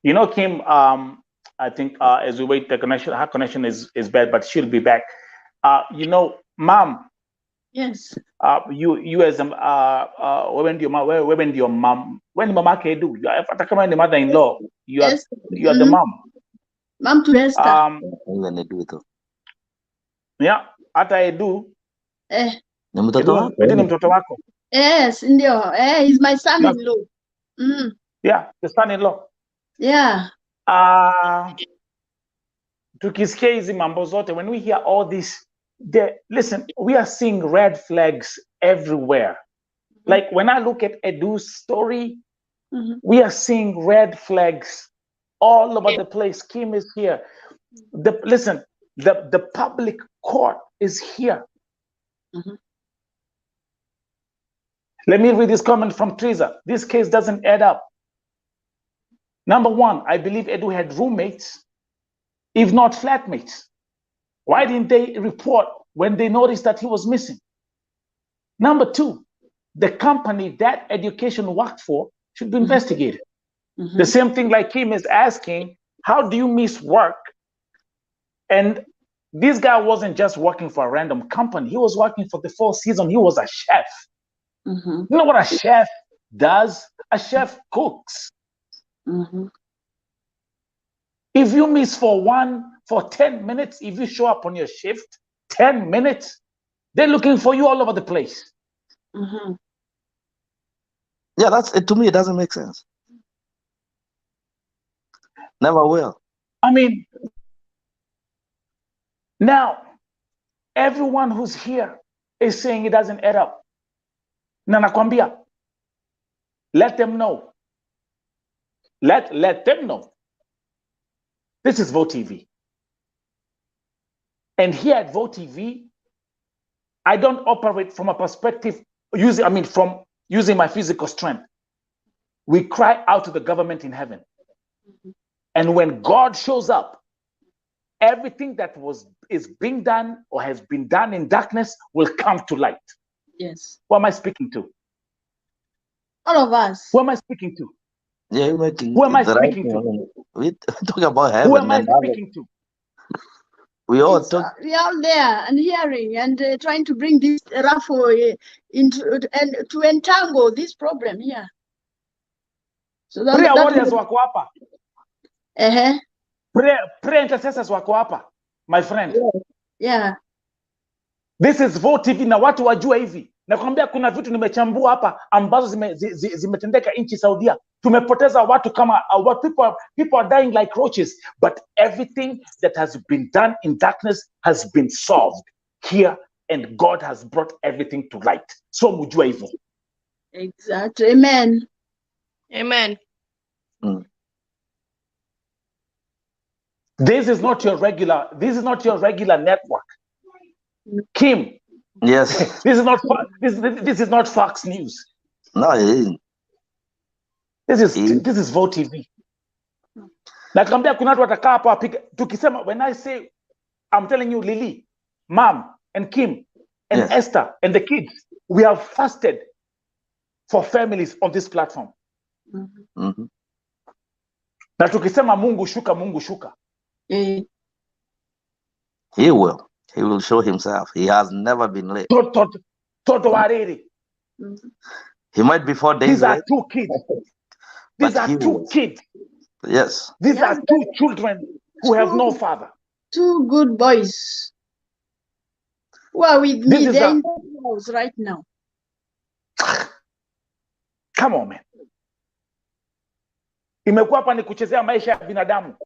You know, Kim, I think as we wait, her connection is bad, but she'll be back. You know, Mom. Yes. You as when your mom, when mama can do, you are the mother-in-law. You are the mom. Mom to Esther. Yeah, hata Edu. Ni mtoto wako? Edu ni mtoto wako. Yes, ndio. He's my son-in-law. Yeah, the son-in-law. Yeah. Tukisikia hizi mambo zote, when we hear all this, listen, we are seeing red flags everywhere. Like when I look at Edu's story, we are seeing red flags all over the place. Kim is here. Listen, the public court is here. Let me read this comment from Teresa. This case doesn't add up. Number one, I believe Edu had roommates, if not flatmates. Why didn't they report when they noticed that he was missing? Number two, the company that education worked for should be investigated. The same thing like Kim is asking, how do you miss work? And this guy wasn't just working for a random company. He was working for the Four Seasons. He was a chef. You know what a chef does? A chef cooks. If you miss for 10 minutes, if you show up on your shift, 10 minutes, they're looking for you all over the place. Yeah, to me, it doesn't make sense. Never will. I mean, now, everyone who's here is saying it doesn't add up. Na nakwambia, let them know. Let them know. This is Vote TV. And here at Vote TV, I don't operate from a perspective from using my physical strength. We cry out to the government in heaven. And when God shows up, everything that is being done or has been done in darkness will come to light. Yes. Who am I speaking to? All of us. Who am I speaking to? Yeah, you're making. Who am I speaking to? We're talking about heaven. Who am I speaking to? We are all there and hearing and trying to bring this raffle into and to entangle this problem here. So that, prayer warriors wako hapa. Prayer intercessors wako hapa, my friend. Yeah. This is Vote TV na watu wajua hivi. Nakwambia kuna vitu nimechambua hapa ambazo zimetendeka nchi Saudia. Tumepoteza watu kama people are dying like roaches, but everything that has been done in darkness has been solved here, and God has brought everything to light. So mujua hivyo. Exactly. Amen. Amen. This is not your regular network. Kim. Yes. This is not Fox News. No, it isn't. This is Vote TV. Nakwambia kuna watu watakaa hapa wapiga tukisema, when I say, I'm telling you, Lily, Mom, and Kim, and Esther, and the kids, we have fasted for families on this platform. Na tukisema Mungu shuka. He will. He will show himself. He has never been late. He might be 4 days These late. are two kids. These are two kids. Yes. These are two children who have no father. Two good boys who are with me. They're in the house right now. Come on, man. Imekuwa hapa ni kuchezea maisha ya binadamu.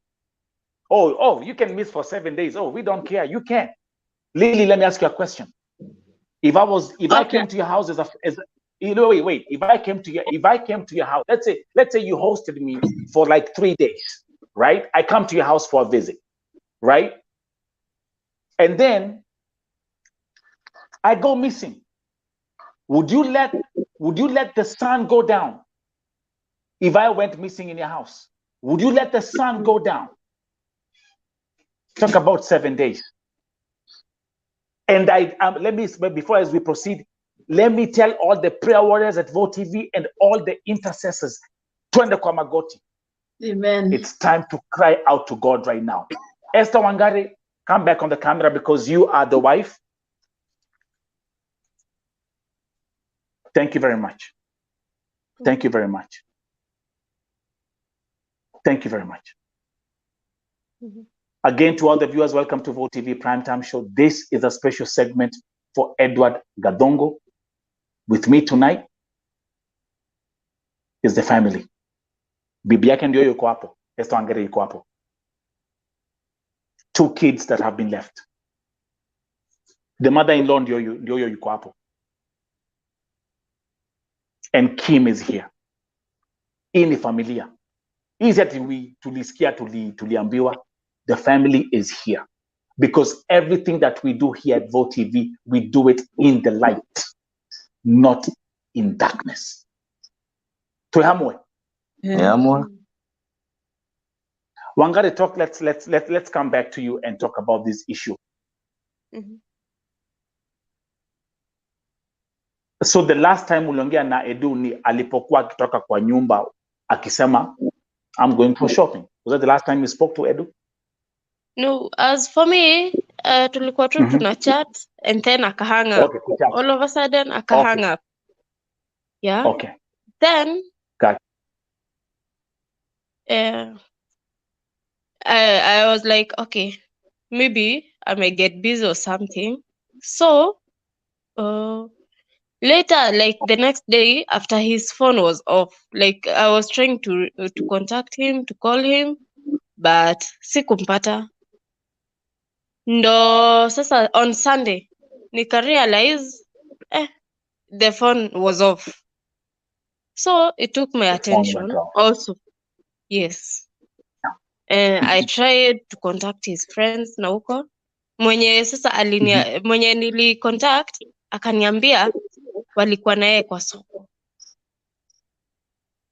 Oh, you can miss for 7 days. Oh, we don't care. You can. Lily, let me ask you a question. If I came to your house wait. If I came to your house, let's say you hosted me for like 3 days, right? I come to your house for a visit, right? And then I go missing. Would you let the sun go down if I went missing in your house? Would you let the sun go down? Talk about 7 days. And before as we proceed, let me tell all the prayer warriors at Vote TV and all the intercessors, twende kwa magoti. Amen. It's time to cry out to God right now. Esther Wangari, come back on the camera because you are the wife. Thank you very much. Thank you very much. Thank you very much. Again, to all the viewers, welcome to Vote TV Primetime Show. This is a special segment for Edward Gathungu. With me tonight is the family. Bibi yake ndio yuko hapo. Esther Wangari yuko hapo. 2 kids that have been left. The mother-in-law ndio yuko hapo. And Kim is here. Hii ni familia. Hii ati tulisikia tuliambiwa. The family is here. Because everything that we do here at Vote TV, we do it in the light, not in darkness. Tuhamwe. Yeah, more. Wangari, talk. Let's come back to you and talk about this issue. Mhm. So the last time uliongea na Edu ni alipokuwa akitoka kwa nyumba akisema I'm going for shopping. Was that the last time you spoke to Edu? No, as for me, tulikuwa tu tuna chat and then akahang up. Okay, good job. All of a sudden akahang up. Yeah. Okay. Then Got I was like, okay, maybe I may get busy or something. So later, like the next day after his phone was off, like I was trying to contact him, to call him, but sikumpata. Ndo sasa on Sunday nika realize the phone was off. So it took my attention also. Yes. And I tried to contact his friends na huko. Mwenye sasa mwenye nili contact akaniambia walikuwa naye kwa soko.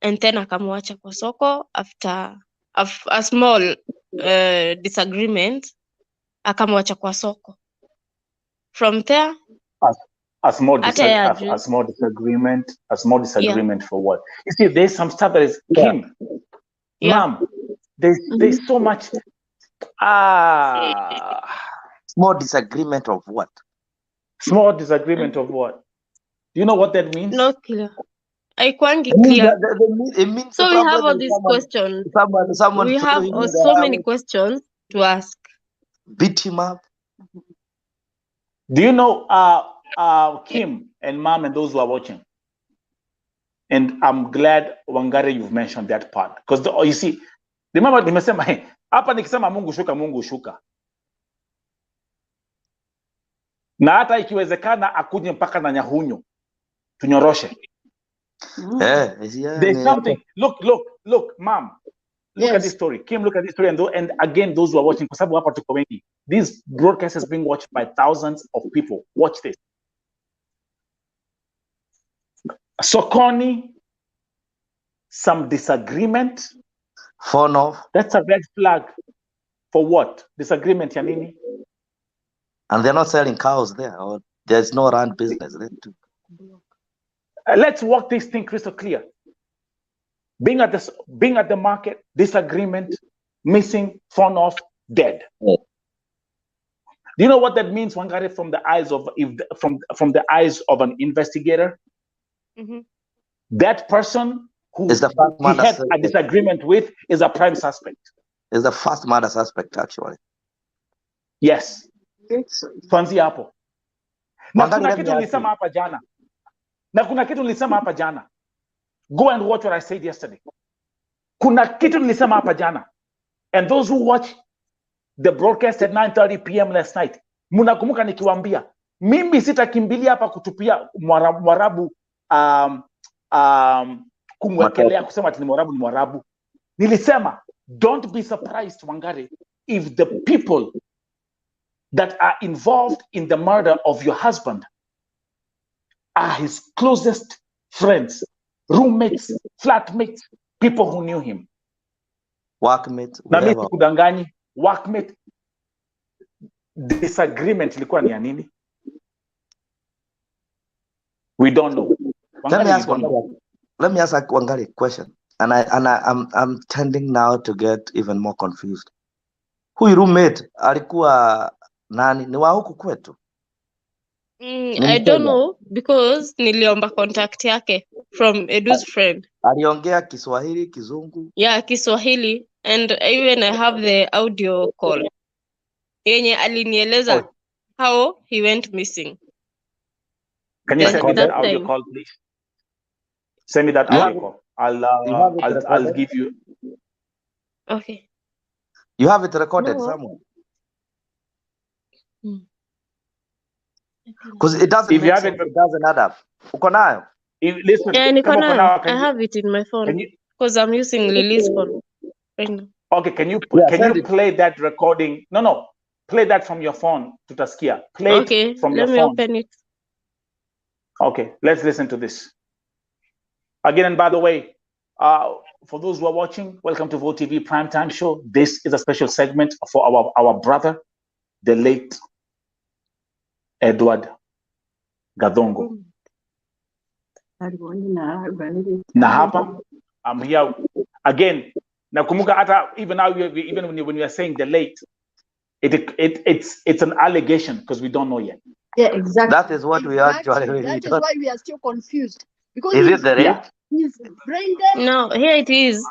And then akamwacha kwa soko after a small disagreement, akamwacha kwa soko. From there, a small disagreement. Yeah. For what? You see, there's some stuff that is Kim. Yeah. Mom, there's so much. Small disagreement of what? Small disagreement of what? Do you know what that means? No, clear. Haikuangi clear. It means so we have all these questions. We have so many questions to ask. Beat him up. Do you know Kim and Mom and those who are watching? And I'm glad, Wangari, you've mentioned that part. Because you see, remember, nimesema hapa nikisema Mungu shuka. Na hata ikiwezekana akuje mpaka na Nyahunyu. Tunyoroshe. There's something. Look, Mom. Look at this story. Kim, look at this story. And again, those who are watching, this broadcast is being watched by thousands of people. Watch this. Sokoni, some disagreement. Phone off. That's a red flag. For what? Disagreement, Yanini. And they're not selling cows there. Or there's no run business there too. Let's walk this thing crystal clear. Being at the market, disagreement, missing, phone off, dead. Yeah. Do you know what that means, Wangari, from the eyes of an investigator? Mm-hmm. That person who is the first he had a disagreement with is a prime suspect. Is the first murder suspect, actually. Yes. Tuanzie hapo. Na kuna kitu nilisema hapa jana. Go and watch what I said yesterday. Kuna kitu nilisema hapa jana. And those who watch the broadcast at 9:30 p.m. last night, mnakumbuka nikiwaambia, mimi sitakimbilia hapa kutupia Mwarabu kumwekelea kusema ati ni Mwarabu. Nilisema, don't be surprised, Wangari, if the people that are involved in the murder of your husband are his closest friends, roommates, flatmates, people who knew him. Workmate. Na mimi sikudanganyi, workmate. Disagreement ilikuwa ni ya nini? We don't know. Let me ask Wangari a question. And I'm tending now to get even more confused. Huyu roommate alikuwa nani? Ni wa huku kwetu? I don't know because niliomba contact yake from Edu's friend. Aliongea Kiswahili, Kizungu? Yeah, Kiswahili, and even I have the audio call. Yenye alinieleza how he went missing. Can you send me that audio call, please? Send me that audio call. I'll give you. Okay. You have it recorded somewhere? Because it doesn't If you make have sense. it, It doesn't add up. Uko nayo? listen, Yeah, come on, now, I have it in my phone can you, because I'm using Lily's phone right now. okay, can you Send it. play that recording? No, play that from your phone to Taskia. Play Okay, it from let your me phone. open it. Okay, let's listen to this. Again, and by the way, for those who are watching, welcome to Vote TV Primetime Show. This is a special segment for our brother, the late Edward GATHUNGU. Na hapa, I'm here again. Nakumbuka hata even now, even when you are saying the late, it's an allegation because we don't know yet. Yeah, exactly. That is what we actually. That is why we are still confused. Because Is it the rate? Yeah. He's brain dead. No, here it is.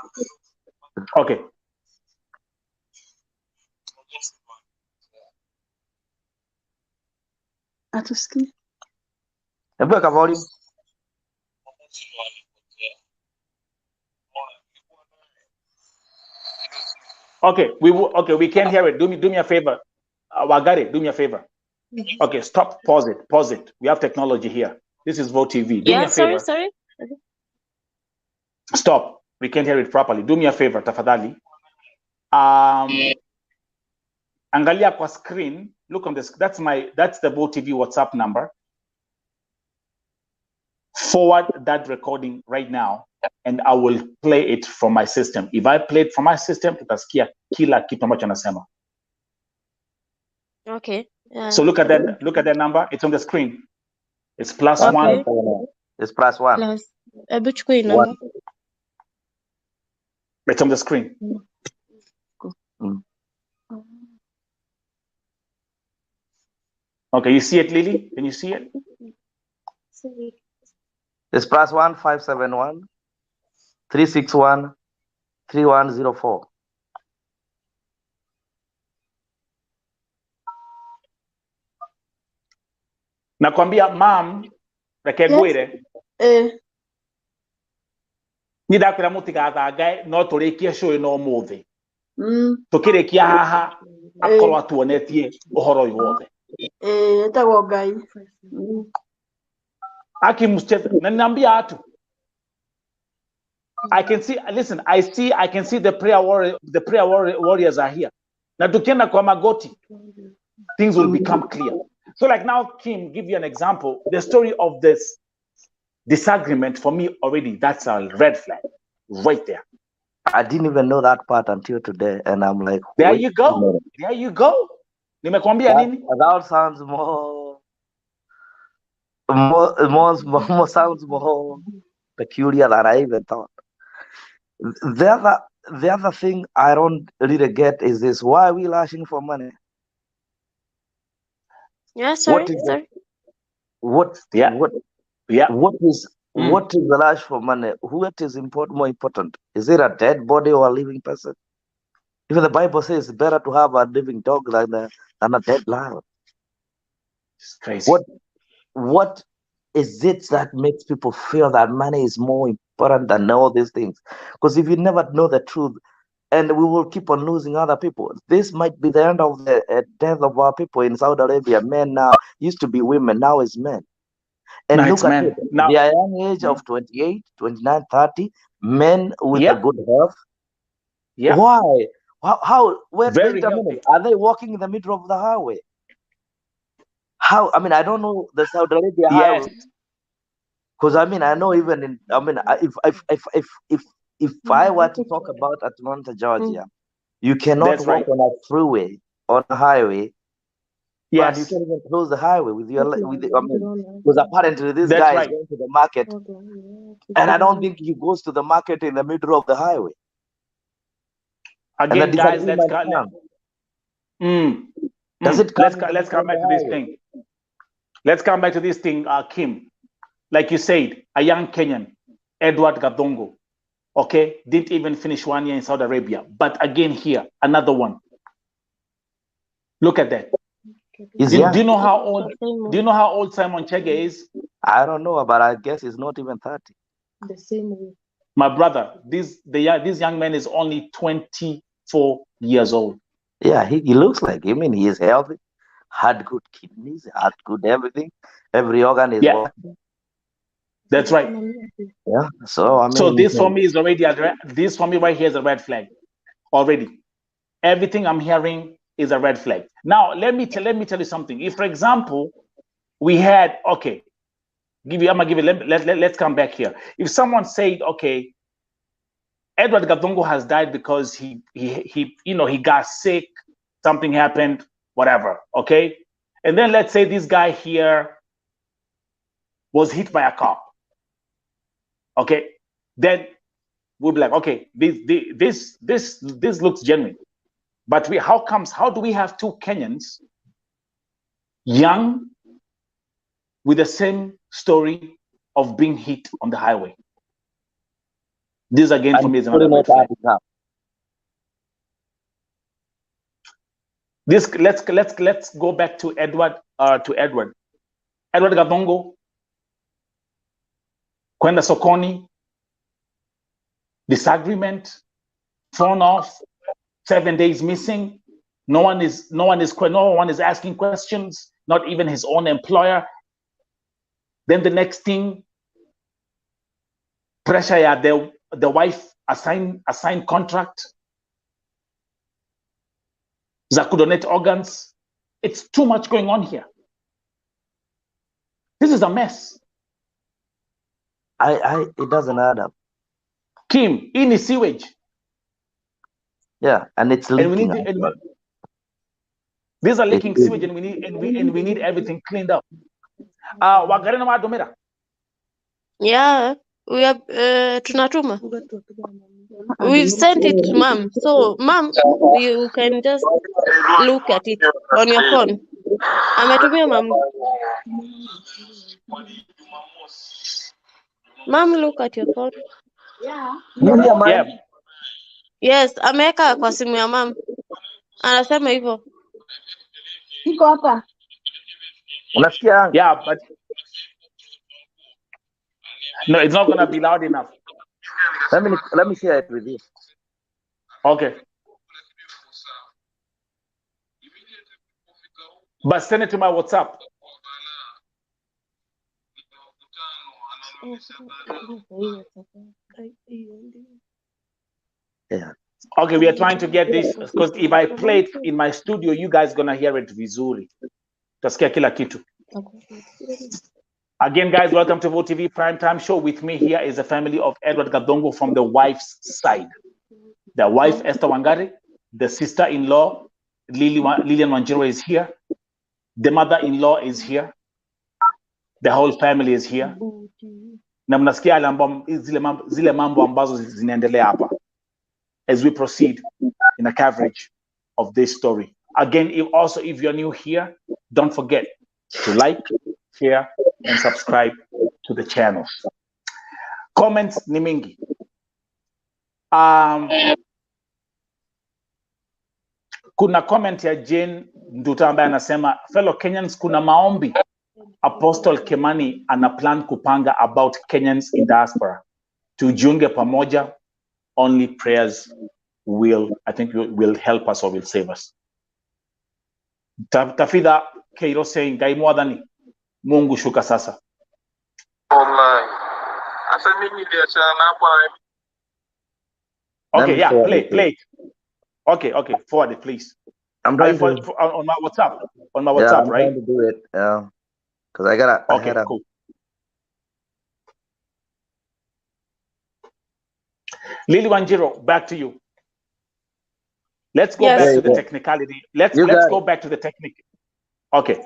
Okay. Atuski. Hebu weka volume. Okay, we can't hear it. Do me a favor. Wagari, do me a favor. Okay, stop, pause it. We have technology here. This is Vote TV. Do me a favor. Sorry. Stop. We can't hear it properly. Do me a favor, tafadhali. Angalia kwa screen. Look on this. That's the Vote TV WhatsApp number. Forward that recording right now, and I will play it from my system. If I play it from my system, tutasikia kila kitu ambacho anasema. Okay. Yeah. So look at that number. It's on the screen. It's +1. It's +1. Plus. Number. It's on the screen. Okay, you see it, Lily? Can you see it? It's +1 571 361 3104. Nakwambia mam rekegwire nidakira mutigathangae no turikie show no muthi tukirikia haha akorwa tuonetie uhoro uyu wothe etagwo Ngai akimcheza na niambia atu I can see the prayer warriors are here na tukienda kwa magoti things will become clear. So like now, Kim, give you an example. The story of this disagreement, for me already, that's a red flag right there. I didn't even know that part until today, and I'm like, there you go. Nimekwambia nini? That sounds more sounds more peculiar than I even thought. The other thing I don't really get is this: why are we lashing for money? Yeah, sorry. What is the lash for money? What is more important? Is it a dead body or a living person? Even the Bible says it's better to have a living dog than a dead lion. It's crazy. What is it that makes people feel that money is more important than all these things? Because if you never know the truth, and we will keep on losing other people. This might be the end of the death of our people in Saudi Arabia. Men now used to be women, now is men. And now look at it. Now, the young age of 28, 29, 30, men with a good health. Yeah. Why? How? Wait a minute. Healthy. Are they walking in the middle of the highway? How? I mean, I don't know the Saudi Arabia highway. Because I mean, I know even in. I mean, if I were to talk about Atlanta, Georgia, you cannot walk on a freeway, on a highway. Yes. But you can't even close the highway with your. Because apparently this guy is going to the market, and I don't think he goes to the market in the middle of the highway. Again, guys, let's come back to this thing. Let's come back to this thing, Kim. Like you said, a young Kenyan, Edward GATHUNGU. Okay, didn't even finish 1 year in Saudi Arabia. But again here, another one. Look at that. Do you know how old Simon Chege is? I don't know, but I guess he's not even 30. The same way. My brother, this young man is only 24 years old. Yeah, he looks like him, and he is healthy. had good kidneys, had good everything. Every organ is working. That's right. Yeah. So I mean, so this for me is already this for me right here is a red flag already. Everything I'm hearing is a red flag. Now let me tell you something. If, for example, we had let's come back here. If someone said, okay, Edward GATHUNGU has died because he got sick, something happened, whatever, okay? And then let's say this guy here was hit by a car, okay? Then we'll be like, okay, this looks genuine. But how do we have two Kenyans, young, with the same story of being hit on the highway? This again for me is another red flag. This let's go back to Edward GATHUNGU kwenda sokoni, disagreement, thrown off, 7 days missing. No one is asking questions, not even his own employer. Then the next thing, pressure, the wife assigned contract za kudonate organs. It's too much going on here. This is a mess. It doesn't add up. Kim, in sewage. Yeah, and it's leaking. These are leaking sewage, and we need everything cleaned up. Wagarena Madomira. Yeah, we have tunatuma. We've sent it to mom. So mom, you can just look at it on your phone. Ametumia mom. Mom, look at your phone. Yeah. Yes, ameweka kwa simu ya mom. Anasema hivyo. Iko hapa. Unasikia? Yeah, but no, it's not gonna be loud enough. Let me share it with you. Okay. But send it to my WhatsApp. Yeah. Okay, we are trying to get this because if I play it in my studio, you guys gonna hear it vizuri. Tasikia kila kitu. Again, guys, welcome to Vote TV Primetime Show. With me here is the family of Edward GATHUNGU from the wife's side. The wife, Esther Wangari, the sister-in-law, Lilian Wanjiru is here. The mother-in-law is here. The whole family is here. Na mnasikia zile mambo ambazo zinaendelea hapa as we proceed in a coverage of this story. Again, if you're new here, don't forget to like, share, and subscribe to the channel. Comments ni mingi. Kuna comment ya Jane Nduta ambaye anasema, fellow Kenyans, kuna maombi Apostle Kimani ana plan kupanga about Kenyans in diaspora. Tujiunge pamoja. Only prayers will help us or will save us. Tafida Keiro saying, Gai mwadhani, Mungu shuka sasa. Okay, yeah, play it. Okay, forward it, please. I'm trying to on my WhatsApp. On my WhatsApp, yeah, I'm right? trying to do it. Yeah, because I gotta. Okay, cool. Lily Wanjiru, back to you. Let's go back to the technicality. Let's go back to the technique. Okay,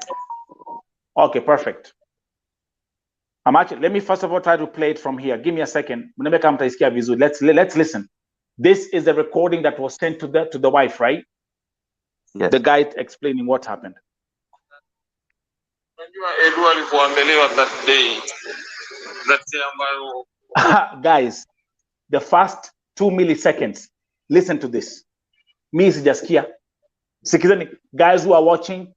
perfect. Let me first of all try to play it from here. Give me a second. Let's listen. This is the recording that was sent to the wife, right? Yes. The guy explaining what happened. Guys, the first 2 milliseconds. Listen to this. Me sijasikia. Sikizeni, guys who are watching,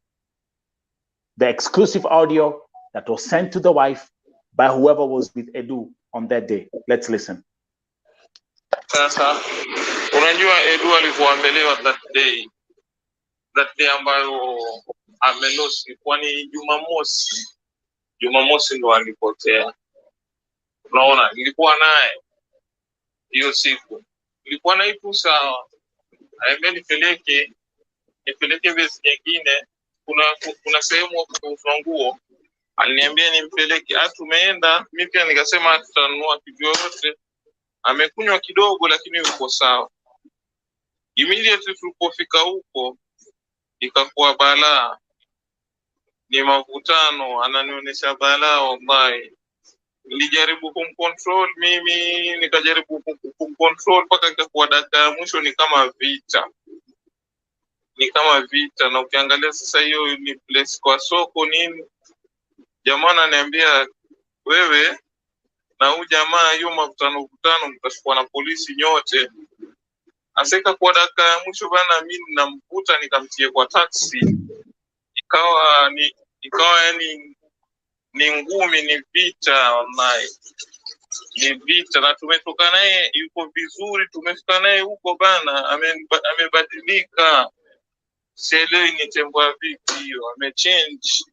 the exclusive audio that was sent to the wife by whoever was with Edu on that day. Let's listen. Sasa unajua Edu alivyoambelewa that day ambayo amelosi, kwani Jumamosi ndo alipotea. Unaona, nilikuwa naye hiyo siku, nilikuwa na itu sawa, aambia nipeleke base nyingine, kuna sehemu kwa nguo, aliniambia nimpeleke. Tumeenda, mimi pia nikasema tutanunua kitu yote. Amekunywa kidogo lakini yuko sawa. Immediately tulipofika huko ikakuwa balaa, ni mavutano, ananionyesha balaa wallahi. Nilijaribu kumcontrol mimi, nikajaribu kumcontrol mpaka ikakuwa dakika ya mwisho ni kama vita. Na ukiangalia sasa hiyo ni place kwa soko nini, jamaa ananiambia wewe na huyu jamaa hiyo mavutano mtashikwa na polisi nyote. Aseka kwa dakika ya mwisho bana, mimi ninamkuta nikamtie kwa taxi, ikawa yani ni ngumi, ni vita wallahi, ni vita. Na tumetoka naye yuko vizuri, tumefika naye huko bana, amebadilika, sielewi ni tembo vipi hiyo, amechange.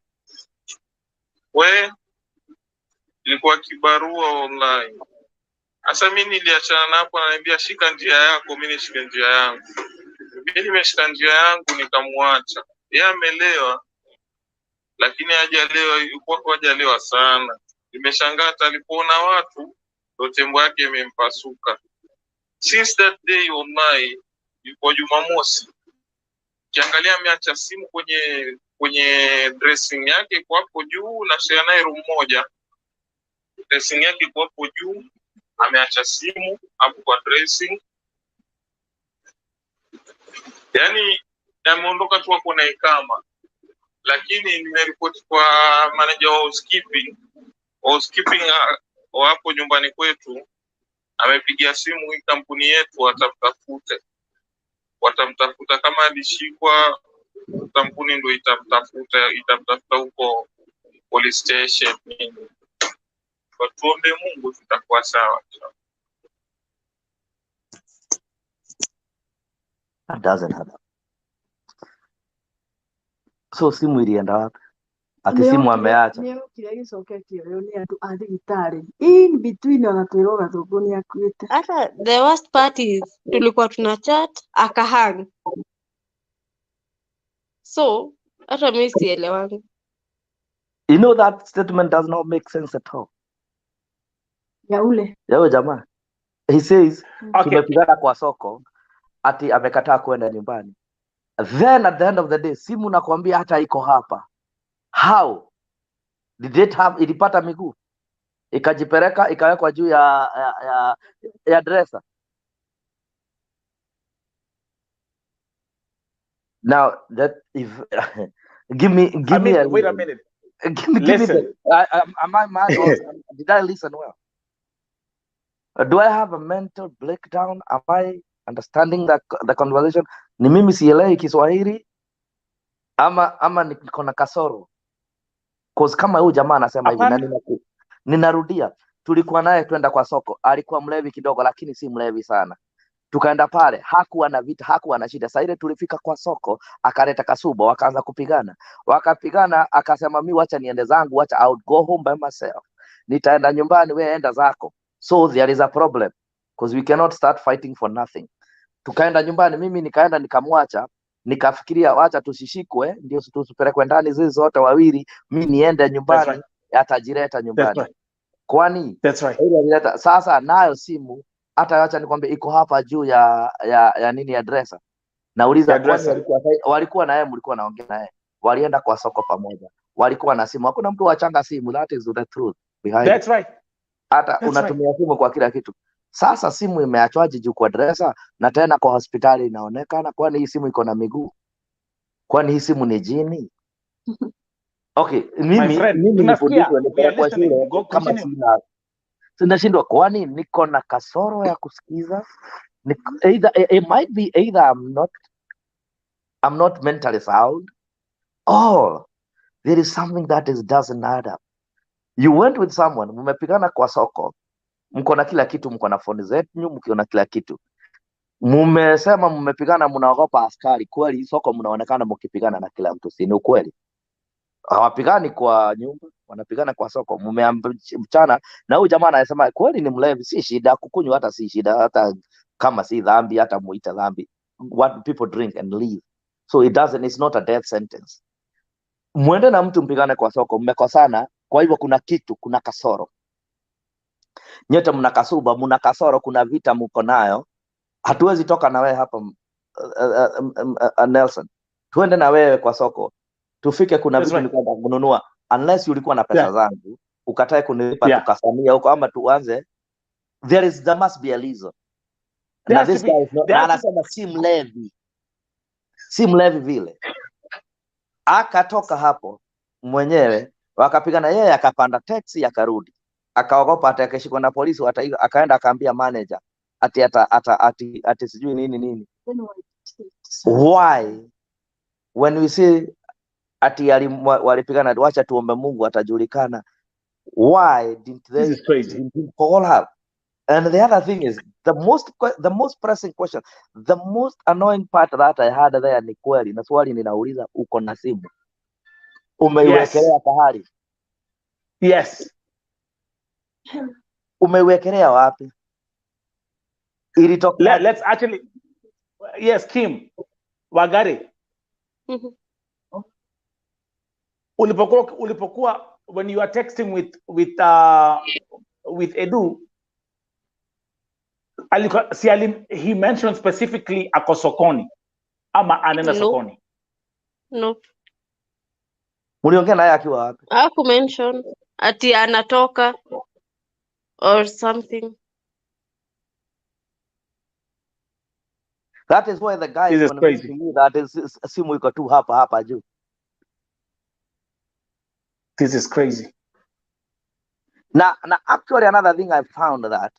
Ilikuwa kibarua wallahi. Asa mimi niliachana hapo, ananiambia shika njia yako, mimi nishike njia yangu. Mimi nimeshika njia yangu nikamwacha. Yeye amelewa lakini hajalewa sana. Nimeshangaa alipoona watu ndio tembo yake imempasuka. Since that day wallahi, yuko Jumamosi, kiangalia ameacha simu kwenye dressing yake kwa hapo juu, na share naye room moja. Dressing yake kwa hapo juu, ameacha simu hapo kwa dressing. Yani ameondoka tu hapo na ikama. Lakini nimeripoti kwa manager wa housekeeping hapo nyumbani kwetu, amepigia simu hii kampuni yetu watamtafuta kama alishikwa, kampuni ndio itamtafuta huko police station. Kwa tuombe Mungu tutakuwa sawa. That doesn't happen. So simu ilienda wapi? Ati simu ameacha. Nio kile gicoketio yo ni andu a thibitari. In between wanatwirwo gathungu ni akuite. Hata the worst part is tulikuwa tuna chat akahang. So hata mimi sielewani. You know that statement does not make sense at all. Yao jamaa. He says, tumepigana kwa soko, ati amekataa kwenda nyumbani. Then at the end of the day, simu nakwambia hata iko hapa. How? Did it have, ilipata miguu? Ikajipeleka, ikawekwa juu ya dresser. Now, that if give me wait a minute. Listen. Am I mad or did I listen well? Do I have a mental breakdown? Am I understanding the conversation? Ni mimi sielewi Kiswahili ama niko na kasoro? Cause kama huyu jamaa anasema hivi na ninarudia, tulikuwa naye twenda kwa soko, alikuwa mlevi kidogo lakini si mlevi sana. Tukaenda pale, hakuwa na vita, hakuwa na shida. Sasa ile tulifika kwa soko, akaleta kasuba, wakaanza kupigana. Wakapigana, akasema mimi wacha niende zangu, wacha I would go home by myself. Nitaenda nyumbani, wewe enda zako. So there is a problem because we cannot start fighting for nothing. Tukaenda nyumbani, mimi nikaenda nikamwacha, nikafikiria wacha tusishikwe ndio tusipelekwe ndani zizi zote wawili, mimi niende nyumbani, atajireta nyumbani. Kwani sasa nayo simu hata acha nikwambie iko hapa juu ya nini ya dresser. Nauliza kwani walikuwa na yeye, mlikuwa naongea naye, walienda kwa soko pamoja, walikuwa na simu, hakuna mtu wachanga simu. That is the truth behind. That's right. Hata unatumia simu kwa kila kitu. Sasa simu imeachwaje juu kwa dresser na tena kwa hospitali inaonekana? Kwani hii simu iko na miguu? Kwani hii simu ni jini? Okay, mimi nilipofundishwa kwa shule kama sinashindwa, kwani niko na kasoro ya kusikiza? Either it might be either I'm not mentally sound, or there is something that doesn't add up. You went with someone, mmepigana kwa soko, mko na kila kitu, mko na phone zetu, mko na kila kitu. Mumesema mmepigana, mnaogopa askari. Kweli soko mnaonekana mkipigana na kila mtu, si ni ukweli? Hawapigani kwa nyumba, wanapigana kwa soko. Mchana na huyu jamaa anasema kweli ni mlevi, si shida kukunywa, hata si shida, hata kama si dhambi, hata muita dhambi. What people drink and leave, so it's not a death sentence. Mwende na mtu mpigane kwa soko, mmekosana. Kwa hivyo kuna kasoro, nyote mna kasuba, mna kasoro, kuna vita mko nayo. Hatuwezi toka na wewe hapa Nelson, tuende na wewe kwa soko tufike. Kuna vitu nilikuwa kununua, unless ulikuwa na pesa zangu ukatae kunilipa, tukafanyia huko ama tuanze. There must be a reason. Na this guy is not, anasema si mlevi vile. Akatoka hapo mwenyewe, wakapigana, yeye akapanda taxi akarudi, akaogopa atakeshikwa na polisi, akaenda akaambia manager ati sijui nini. Why when we say ati walipigana, wacha tuombe Mungu atajulikana. Why didn't they call her? And the other thing is the most pressing question, the most annoying part that I had there ni kweli, na swali ninauliza, uko na simu umeiwekelea pahali? Yes. Umeiwekelea wapi? Let's actually, yes, Kim Wangari. Ulipokuwa when you are texting with Edu, he mentioned specifically ako sokoni ama anenda sokoni? No. Uliongea naye akiwa wapi? Haku mention ati anatoka or something. That is why the guy is convincing you that simu iko tu hapa juu. This is crazy. Now, actually, another thing I found that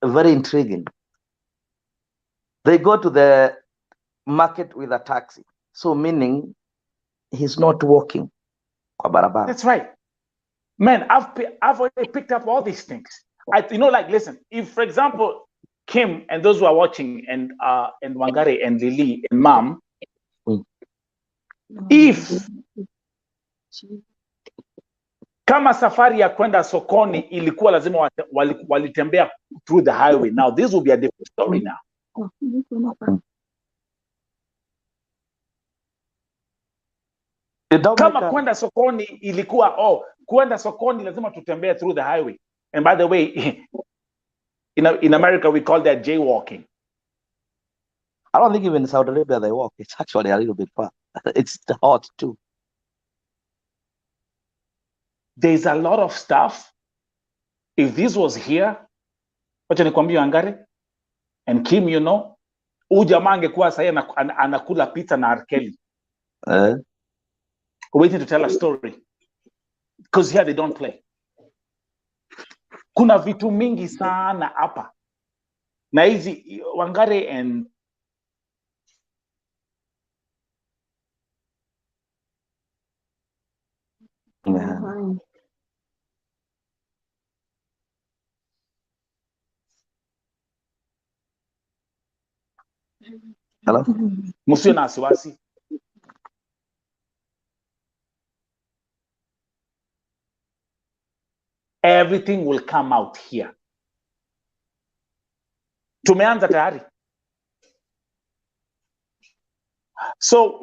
very intriguing. They go to the market with a taxi, so meaning he's not walking. That's right, man. I've already picked up all these things. Listen. If, for example, Kim and those who are watching, and Wangari and Lily and Mom, if kama safari ya kwenda sokoni ilikuwa lazima walitembea through the highway, now this will be a different story now. Kama kwenda sokoni ilikuwa kwenda sokoni lazima tutembea through the highway. And by the way, in America we call that jaywalking. I don't think even in Saudi Arabia they walk. It's actually a little bit far. It's hot too. There's a lot of stuff. If this was here, wacha nikwambie Wangari and Kim, huyu jamaa angekuwa sasa anakula pizza na R. Kelly. Waiting to tell a story. Because here they don't play. Kuna vitu mingi sana hapa. Na hizi Wangari and Hello? Musio na wasiwasi. Everything will come out here. Tumeanza tayari. So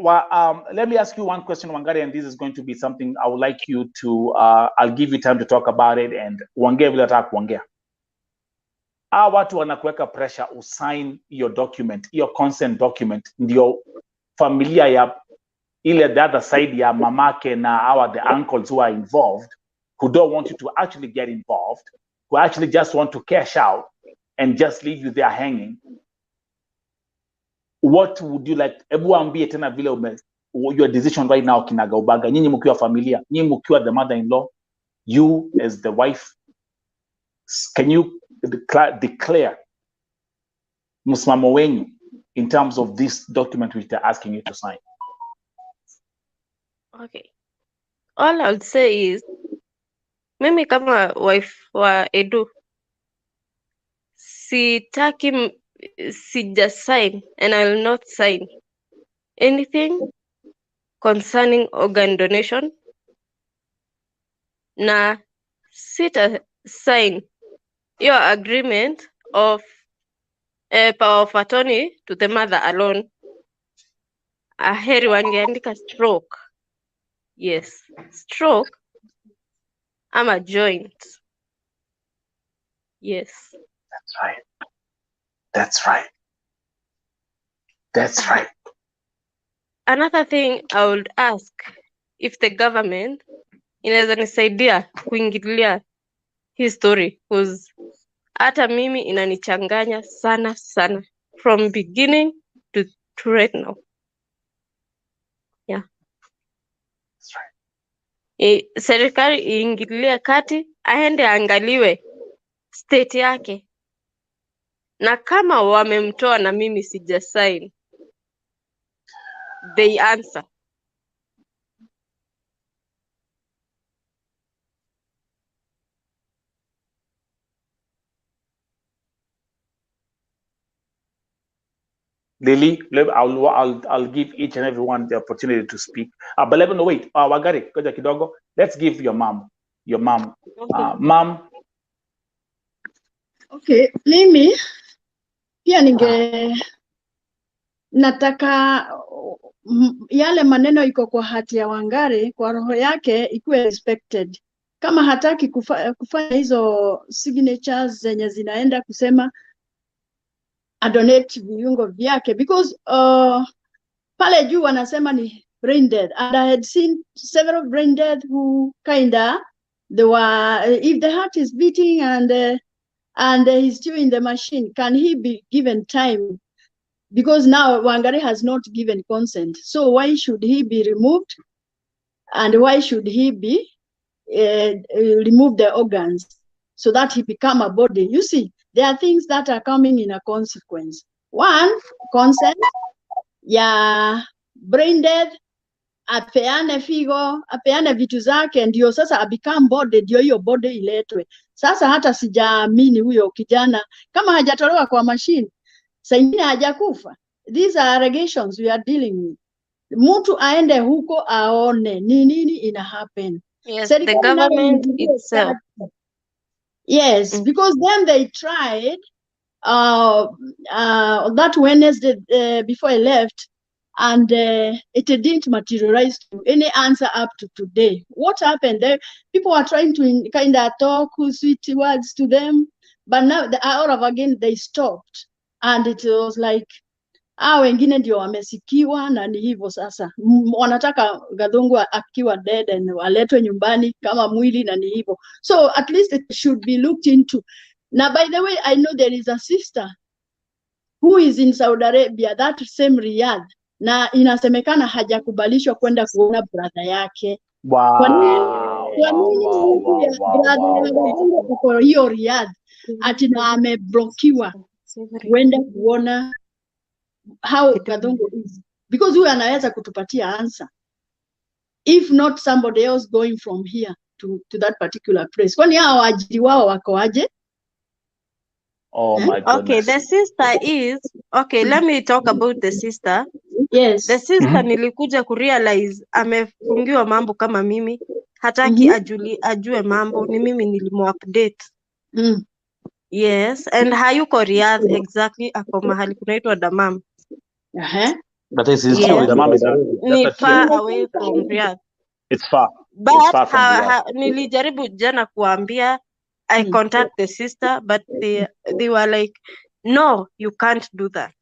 let me ask you one question, Wangari, and this is going to be something I would like you to, I'll give you time to talk about it, and Wangari will attack Wangari. Watu wanakuweka pressure usign your document, your consent document, ndio familia ya ile the other side ya mamake na the uncles who are involved, who don't want you to actually get involved, who actually just want to cash out and just leave you there hanging. What would you like? Ebu ambie tena vile your decision right now kinagaubaga. Nyinyi mkiwa familia, nyinyi mkiwa the mother-in-law, you as the wife, can you declare msimamo wenyu in terms of this document which they're asking you to sign? Okay. All I would say is, mimi kama wife wa Edu, sitaki sija sign and I will not sign anything concerning organ donation, na sita sign your agreement of power of attorney to the mother alone. Aheri wangeandika stroke. Yes, stroke ama joint. Yes. That's right. That's right. That's right. Another thing I would ask, if the government inaweza nisaidia kuingilia hii story, because hata mimi inanichanganya sana sana from beginning to right now. Yeah. That's right. Serikali iingilie kati, aende angaliwe state yake, na kama wamemtoa na mimi sija sign, they answer. Lily, I'll give each and everyone the opportunity to speak. But let me know. Wait, Wagari, koja kidogo. Let's give your mom. Okay. Mom. Okay, mimi pia nataka yale maneno iko kwa hati ya Wangari, kwa roho yake ikuwe respected. Kama hataki kufanya hizo signatures zenye zinaenda kusema adonate viungo vyake, because pale juu wanasema ni brain dead, and I had seen several brain dead who kinda they were, if the heart is beating and he's still in the machine, can he be given time? Because now Wangari has not given consent, so why should he be removed, and why should he be remove the organs so that he become a body? You see, there are things that are coming in a consequence. One, consent, ya brain dead, apeane figo, apeane vitu zake, ndio sasa become body, ndio hiyo body iletwe. Sasa hata sijaamini huyo kijana kama hajatolewa kwa machine, saa ingine hajakufa. These are allegations we are dealing with. Mtu aende huko aone ni nini ina happen. Yes, the government itself. Yes, because then they tried that Wednesday before I left, and it didn't materialize to any answer up to today. What happened there? People are trying to kind of talk sweet words to them, but now all of again they stopped, and it was like wengine ndio wamesikiwa na ni hivyo sasa. Wanataka Gathungu akiwa dead and waletwe nyumbani kama mwili na ni hivyo. So at least it should be looked into. Now, by the way, I know there is a sister who is in Saudi Arabia, that same Riyadh, na inasemekana hajakubalishwa kwenda kuona brother yake. Wow. Kwa nini brother kwa hiyo Riyadh ati na ameblokiwa kwenda kuona how Gathungu is? Because huyu anaweza kutupatia answer, if not somebody else going from here to that particular place. Kwani hao waajiri wao wako aje? Oh my goodness. Okay, the sister is okay. Let me talk about the sister. Yes, the sister nilikuja kurealize amefungiwa mambo kama mimi, hataki ajue mambo, ni mimi nilimuupdate. Yes, and hayuko Riyadh exactly, ako mahali kunaitwa Dammam. But this is Yes. Dammam is ni far away from Riyadh. It's far. But it's far from Riyadh. nilijaribu jana kuambia I contact the sister, but they were like, no, you can't do that.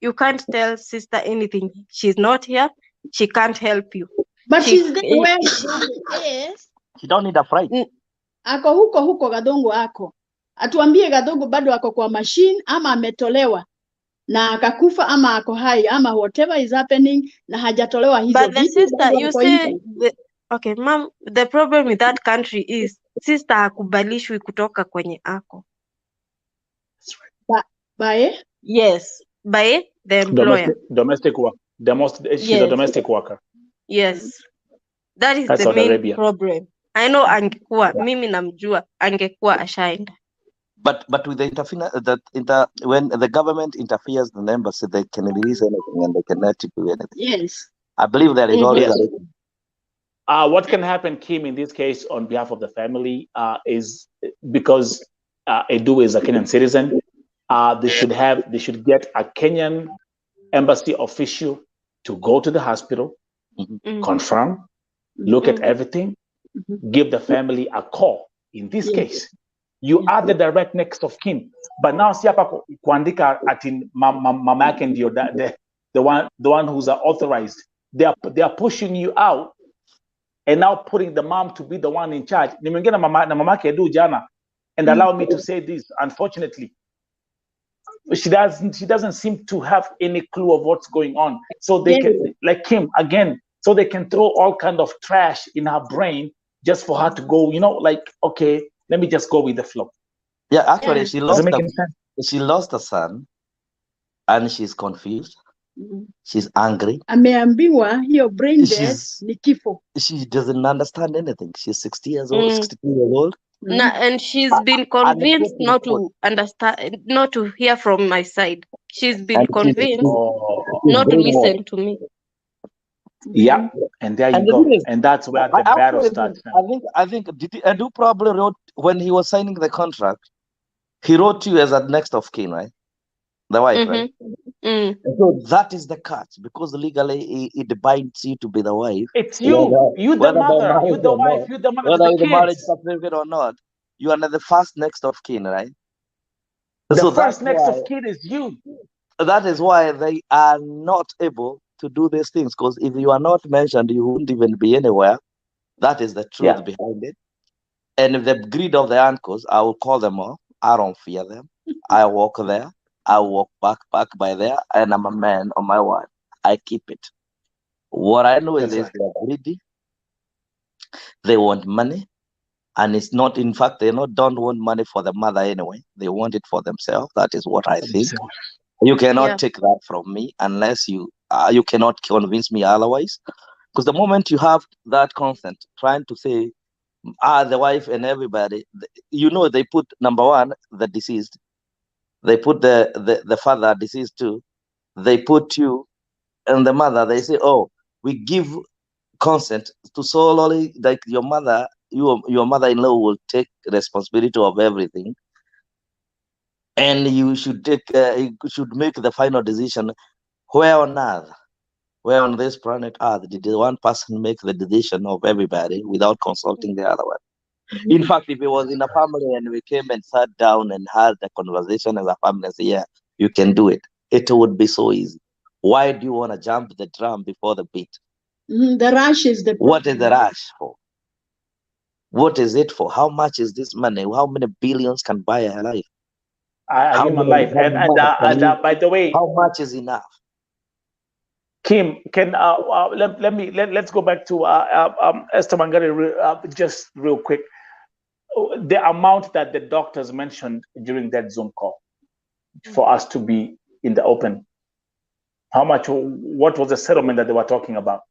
You can't tell sister anything. She's not here. She can't help you. But she's there where yes. You don't need a fright. Ako huko Gathungu ako. Atuambie Gathungu bado ako kwa machine ama ametolewa na akakufa ama ako hai ama whatever is happening na hajatolewa hizo. But the sister, you say okay, mom, the problem with that country is sister hakubalishwi kutoka kwenye ako. By? Yes, by the employer. Domestic work. She's a domestic worker. Yes. That is That's the main Arabia. problem. I know angekuwa, mimi namjua, angekuwa ashaenda. But with the when the government interferes in the embassy, they can release anything and they cannot do anything. Yes. I believe there is always what can happen, Kim, in this case, on behalf of the family, is because Edu is a Kenyan citizen. They should get a Kenyan embassy official to go to the hospital, confirm, look at everything, give the family a call. In this case, you are the direct next of kin. But now si hapa kuandika ati mama yake ndio the one who's authorized. They are pushing you out and now putting the mom to be the one in charge. Nimeingia na mama yake Edu jana, and allow me to say this, unfortunately, she doesn't seem to have any clue of what's going on. So they can, like Kim again, so they can throw all kind of trash in her brain just for her to go, like, okay, let me just go with the flow. Yeah, actually, she lost a son, and she's confused. She's angry. Ameambiwa hiyo brain dead ni kifo. She doesn't understand anything. She's 60 years old, 62 years old. And she's been convinced not to understand, not to hear from my side. She's been convinced not to listen to me. Yeah, and there you go. And that's where the battle starts. I think Edu probably wrote, when he was signing the contract, he wrote you as a next of kin, right? The wife, right? So that is the cut, because legally it binds you to be the wife. It's you. You the mother. You the wife. You the mother. Whether the marriage certificate or not, you are the first next of kin, right? The first next of kin is you. That is why they are not able to do these things, because if you are not mentioned, you wouldn't even be anywhere. That is the truth behind it. And if the greed of the uncles, I will call them off. I don't fear them. I walk there. I walk back by there, and I'm a man on my word. I keep it. What I know is they're greedy. They want money, and it's not. In fact, they don't want money for the mother anyway. They want it for themselves. That is what I think. You cannot take that from me unless you cannot convince me otherwise. Because the moment you have that consent, trying to say, the wife and everybody, they put number one, the deceased. They put the father deceased too. They put you and the mother. They say, oh, we give consent to solely, like your mother, your mother-in-law will take responsibility of everything, and you should make the final decision. Where on earth, where on this planet Earth, did one person make the decision of everybody without consulting the other one? In fact, if it was in a family and we came and sat down and had a conversation as a family and say, yeah, you can do it, it would be so easy. Why do you want to jump the drum before the beat? The rush is the problem. What is the rush for? What is it for? How much is this money? How many billions can buy a life? A human life. And by the way, how much is enough? Kim, let's go back to Esther Mangari just real quick. The amount that the doctors mentioned during that Zoom call for us to be in the open, how much? What was the settlement that they were talking about?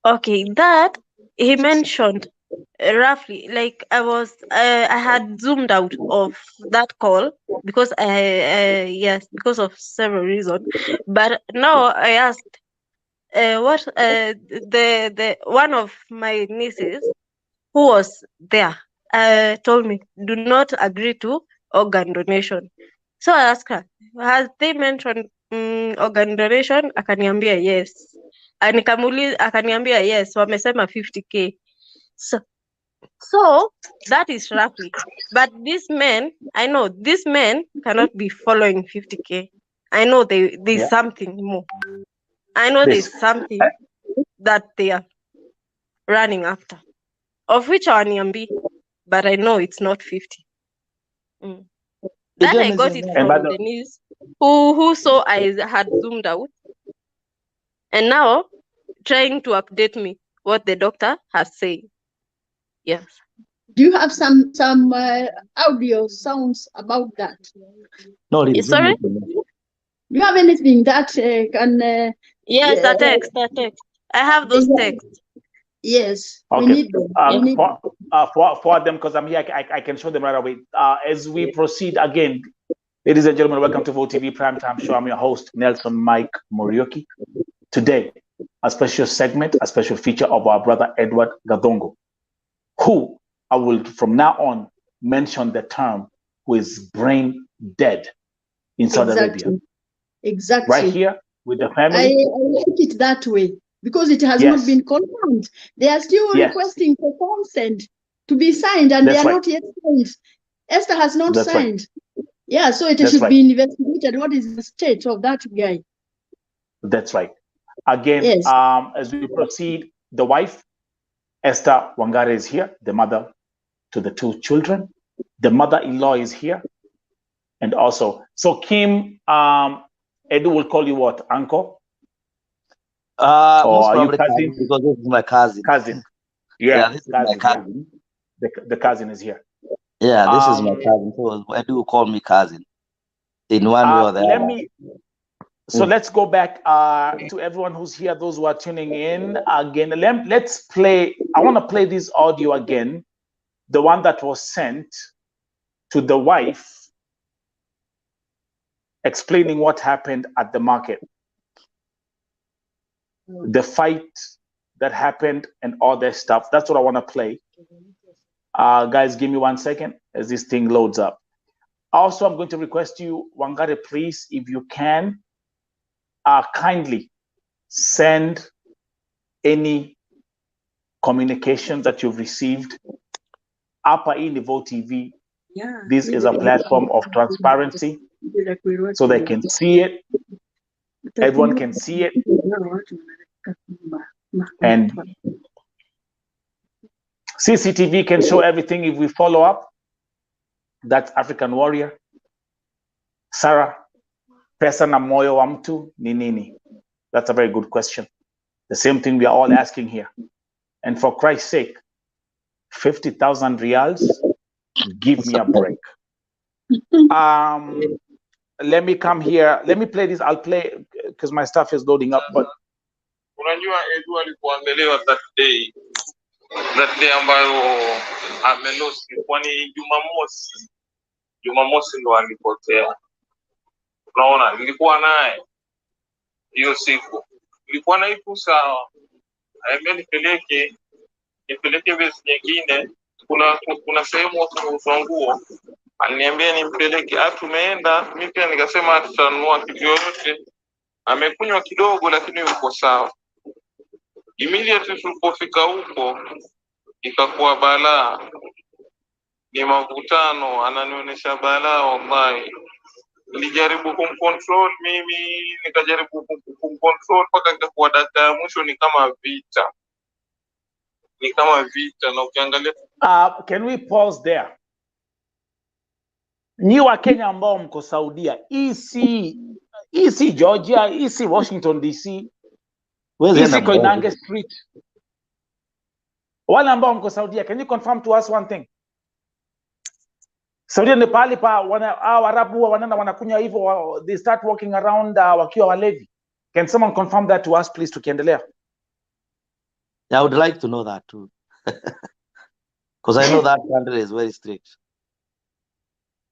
Okay, that he mentioned roughly, like I had zoomed out of that call because because of several reasons. But now I asked what the one of my nieces who was there told me, do not agree to organ donation. So I asked her, has they mentioned organ donation? Akaniambia yes. Nikamuuliza, akaniambia yes, wamesema 50K. So that is roughly. But these men, I know these men cannot be following 50K. I know there's something more. I know there's something that they are running after, of which I am, but I know it's not 50. That I got it from the news, who saw I had zoomed out, and now trying to update me what the doctor has said. Yes. Do you have some audio sounds about that? No, sorry. Do you have anything that can? Yes, the text. I have those texts. Yes, okay. we need them. forward them because I'm here. I can show them right away. As we proceed again, ladies and gentlemen, welcome to Vote TV Primetime Show. I'm your host, Nelson Mike Morioki. Today, a special segment, a special feature of our brother Edward GATHUNGU, who I will from now on mention the term who is brain dead in Saudi Arabia. Exactly. Right here with the family. I like it that way because it has not been confirmed. They are still requesting for consent to be signed, and they are not yet signed. Esther has not signed. Right. Yeah, so it should be investigated. What is the state of that guy? That's right. Again, as we proceed, the wife, Esther Wangare, is here, the mother to the two children. The mother-in-law is here. And also, so Kim, Edu will call you what, uncle? Most probably cousin, because this is my cousin. Cousin. Yeah, this is my cousin. The cousin is here. Yeah, this is my cousin. So Edu will call me cousin in one way or the other. So let's go back to everyone who's here, those who are tuning in. Again, let's play. I want to play this audio again, the one that was sent to the wife, explaining what happened at the market, the fight that happened and all that stuff. That's what I want to play. Guys, give me 1 second as this thing loads up. Also, I'm going to request you, Wangare, please, if you can, kindly send any communication that you've received. Upper in the Vote TV. Yeah. This is a platform of transparency, so they can see it. Everyone can see it. And CCTV can show everything if we follow up. That's African Warrior. Sarah, pesa na moyo wa mtu ni nini? That's a very good question. The same thing we are all asking here. And for Christ's sake, 50,000 reals, give me a break. Let me come here. Let me play this. I'll play because my stuff is loading up. But unajua Edu alikuambelewa that day ambayo amelosi, kwani Jumamosi ndo alipotea. Unaona, nilikuwa naye hiyo siku, nilikuwa na ipo sawa, nipeleke besi nyingine. Kuna sehemu wa nguo aliniambia nimpeleke. Tumeenda, mimi pia nikasema tutanunua kitu yoyote. Amekunywa kidogo lakini yuko sawa. Immediately tulipofika huko ikakuwa balaa, ni mavutano, ananionyesha balaa. Wallahi nilijaribu kumcontrol mimi, nikajaribu kumcontrol mpaka ikakuwa dakika ya mwisho ni kama vita. Na ukiangalia can we pause there? Nyi wa Kenya ambao mko Saudia, EC Georgia, EC Washington DC, EC Koinange Street, wale ambao mko Saudia, can you confirm to us one thing? Saudia ni pahali pa Waarabu wanakunywa hivyo, they start walking around wakiwa walevi. Can someone confirm that to us please, tukiendelea? Yeah, I would like to know that too. Because I know that country is very strict.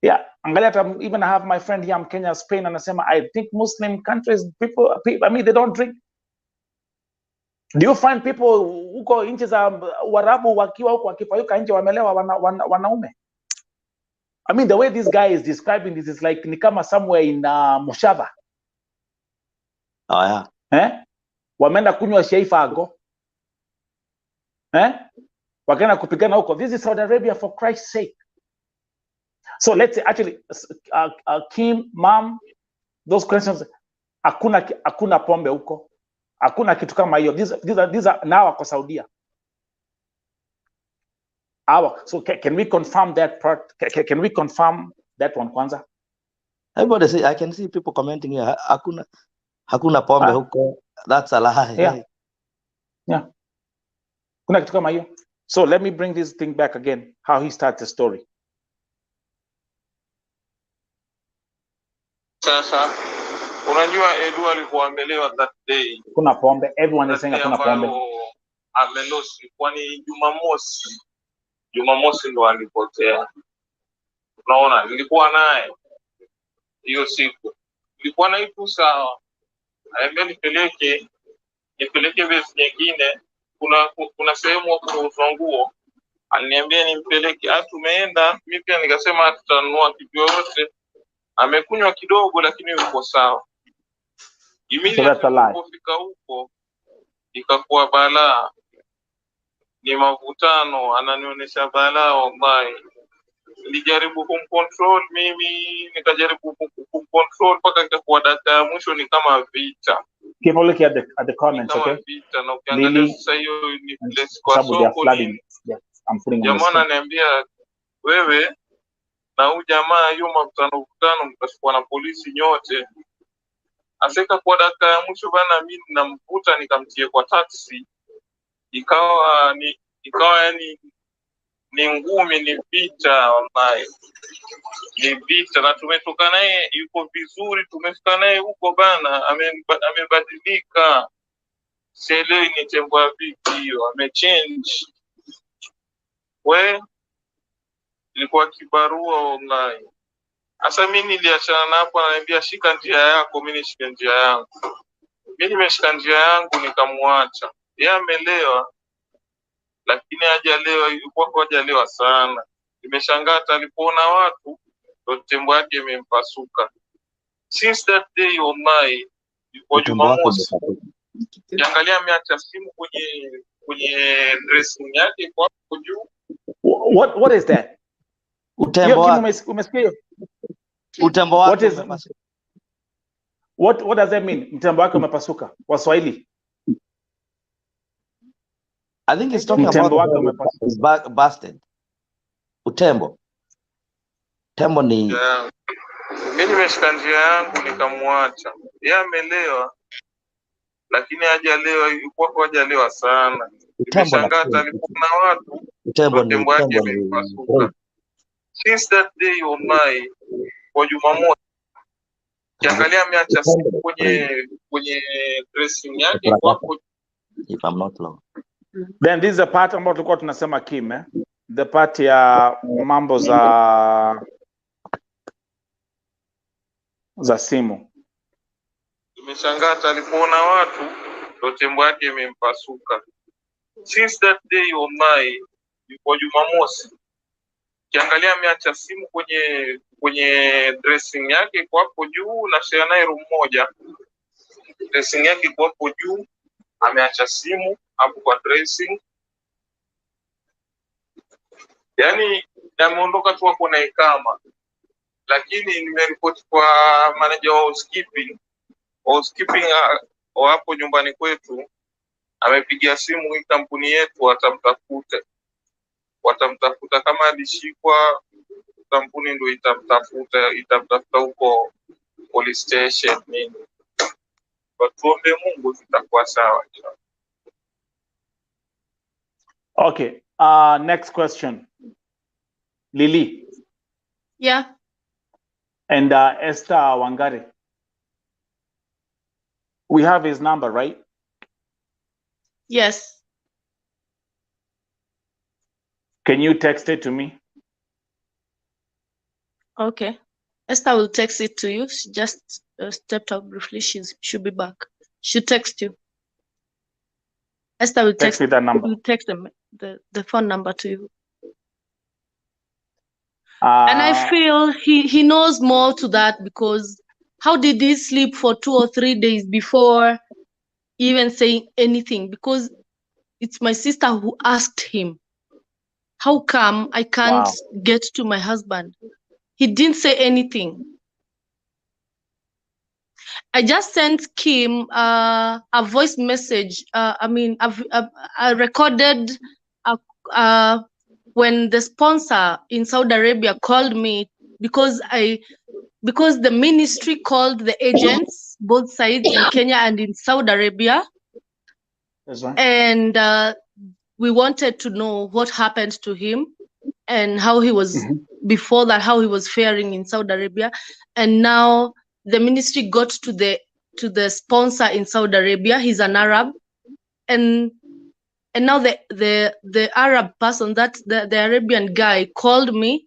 Yeah, angalia, even I have my friend here in Kenya, Spain, anasema I think Muslim countries, people, I mean, they don't drink. Do you find people huko nchi za Waarabu wakiwa huko wakipayuka nje wamelewa wanaume? I mean, the way this guy is describing this is like ni kama somewhere in Moshava. Oh yeah. Wameenda kunywa sheifago. Wakaenda kupigana huko. This is Saudi Arabia, for Christ's sake. So let's say, actually, Kim, mom, those questions, hakuna pombe huko. Hakuna kitu kama hiyo. These are now wako Saudia. So can we confirm that part? Can we confirm that one kwanza? Everybody say, I can see people commenting here. Hakuna pombe huko. That's a lie. Yeah. Kuna kitu kama hiyo. So let me bring this thing back again, how he starts the story. Sasa unajua Edu alikuambelewa that day. Kuna pombe, everyone is saying kuna pombe. Amelosi, kwani Jumamosi Jumamosi ndo alipotea. Unaona, nilikuwa naye hiyo siku, nilikuwa naye tu sawa. Aambia nipeleke base nyingine, kuna sehemu hapo kuuzwa nguo, aliniambia nimpeleke. Tumeenda, mimi pia nikasema tutanunua kitu yote. Amekunywa kidogo lakini yuko sawa. Ilipofika huko ikakuwa balaa, ni mavutano, ananionyesha balaa wallahi. Nilijaribu kumcontrol mimi, nikajaribu kumcontrol mpaka ikakuwa dakika ya mwisho ni kama vita. Keep looking at the comments, okay? Vita, na ukiangalia sasa hiyo ni place kwa soko ni. Jamaa ananiambia wewe na huyu jamaa hiyo mavutano mtashikwa na polisi nyote. Aseka kwa dakika ya mwisho bana, mimi namvuta nikamtie kwa taxi. Ikawa yani ni ngumi, ni vita wallahi. Ni vita, na tumetoka naye yuko vizuri, tumefika naye huko bana, amebadilika. Sielewi ni tembo vipi hiyo, amechange. Ilikuwa kibarua wallahi. Sasa mimi niliachana na hapo, ananiambia shika njia yako, mimi nishike njia yangu. Mimi nimeshika njia yangu nikamwacha. Yeye amelewa, lakini hajalewa, yuko hajalewa sana. Nimeshangaa alipoona watu ndo tembo yake imempasuka. Since that day wallahi, yuko Jumamosi. Kiangalia ameacha simu kwenye dressing yake kwa juu. What is that? Utembo wake. Umesikia? Utembo wake. What does that mean? Mtembo wake umepasuka kwa Swahili? I think it's talking about busted. Utembo. Tembo ni mimi nimeshika njia yangu nikamwacha. Yeye amelewa, lakini hajalewa, yuko hajalewa sana. Nimeshangaa alipoona watu tembo yake imepasuka. Since that day wallahi, kwa Jumamosi kiangalia ameacha simu kwenye dressing yake kwa if I'm not wrong. Then this is the part ambao tulikuwa tunasema Kim, the part ya mambo za simu. Nimeshangaa alipoona watu ndo tembo yake imempasuka. Since that day wallahi, kwa Jumamosi kiangalia ameacha simu kwenye dressing yake kwa hapo juu, na share naye room moja. Dressing yake kwa hapo juu, ameacha simu hapo kwa dressing. Yani ameondoka tu hapo na ikama. Lakini nimeripoti kwa manager wa housekeeping hapo nyumbani kwetu, amepigia simu hii kampuni yetu, watamtafuta kama alishikwa, kampuni ndio itamtafuta huko police station nini. Tuombe Mungu tutakuwa sawa. Okay, next question. Lily. Yeah. And Esther Wangari. We have his number, right? Yes. Can you text it to me? Okay. Esther will text it to you. She just stepped out briefly. She'll be back. She'll text you. Esther will text me that number. Will text the phone number to you. And I feel he knows more to that, because how did he sleep for 2 or 3 days before even saying anything? Because it's my sister who asked him, how come I can't get to my husband? He didn't say anything. I just sent Kim a voice message. I recorded when the sponsor in Saudi Arabia called me, because the ministry called the agents, both sides in Kenya and in Saudi Arabia. That's right. And we wanted to know what happened to him and how he was before that, how he was faring in Saudi Arabia. And now the ministry got to the sponsor in Saudi Arabia. He's an Arab, and And now the Arab person, that the Arabian guy, called me,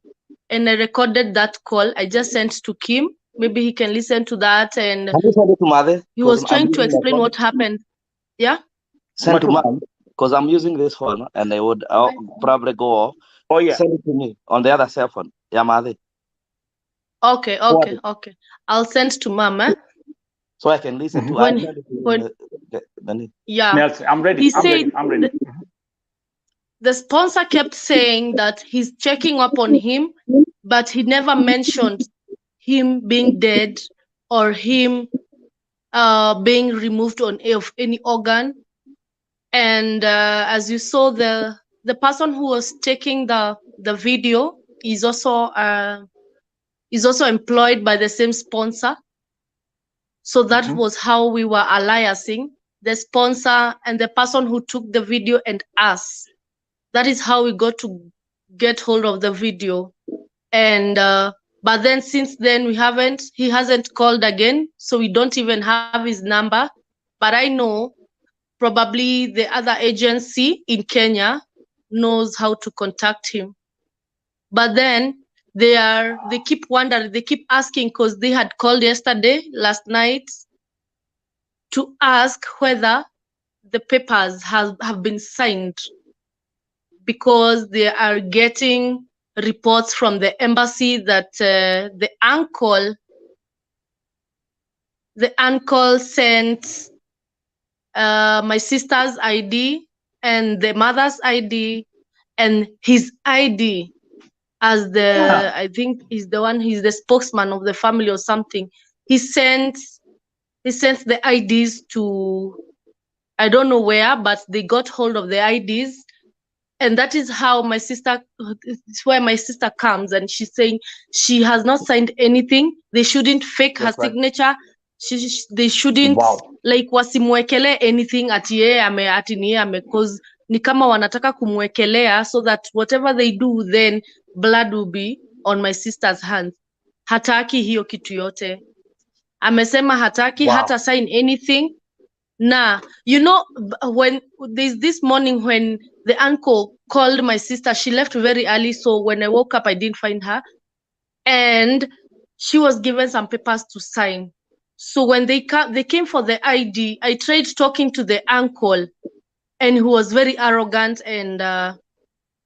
and I recorded that call. I just sent to Kim. Maybe he can listen to that. And Can you send it to Mother? he was trying to using my explain phone. what happened. Yeah. Send to Mom, because I'm using this phone, and I'll probably go off. Oh yeah. Send it to me on the other cell phone. Yeah, Mother. Okay. I'll send to Mom. So I can listen to yeah. Nelson, I'm ready. I'm ready. The sponsor kept saying that he's checking up on him, but he never mentioned him being dead or him being removed of any organ. And as you saw, the person who was taking the video is also employed by the same sponsor. So that was how we were alliancing, the sponsor and the person who took the video and us. That is how we got to get hold of the video. And but then since then he hasn't called again, so we don't even have his number. But I know probably the other agency in Kenya knows how to contact him. But then they keep wondering, they keep asking, because they had called last night, to ask whether the papers have been signed, because they are getting reports from the embassy that the uncle sent my sister's ID and the mother's ID and his ID as I think he's the spokesman of the family or something. He sent the IDs to, I don't know where, but they got hold of the IDs. And that is how it's where my sister comes, and she's saying she has not signed anything. They shouldn't fake her signature. They shouldn't like wasimwekele anything ati yeye because ni kama wanataka kumwekelea so that whatever they do, then blood will be on my sister's hands. Hataki hiyo kitu yote. Amesema hataki hata sign anything. Nah, when this morning when the uncle called my sister, she left very early. So when I woke up, I didn't find her. And she was given some papers to sign. So when they came for the ID, I tried talking to the uncle, and he was very arrogant, and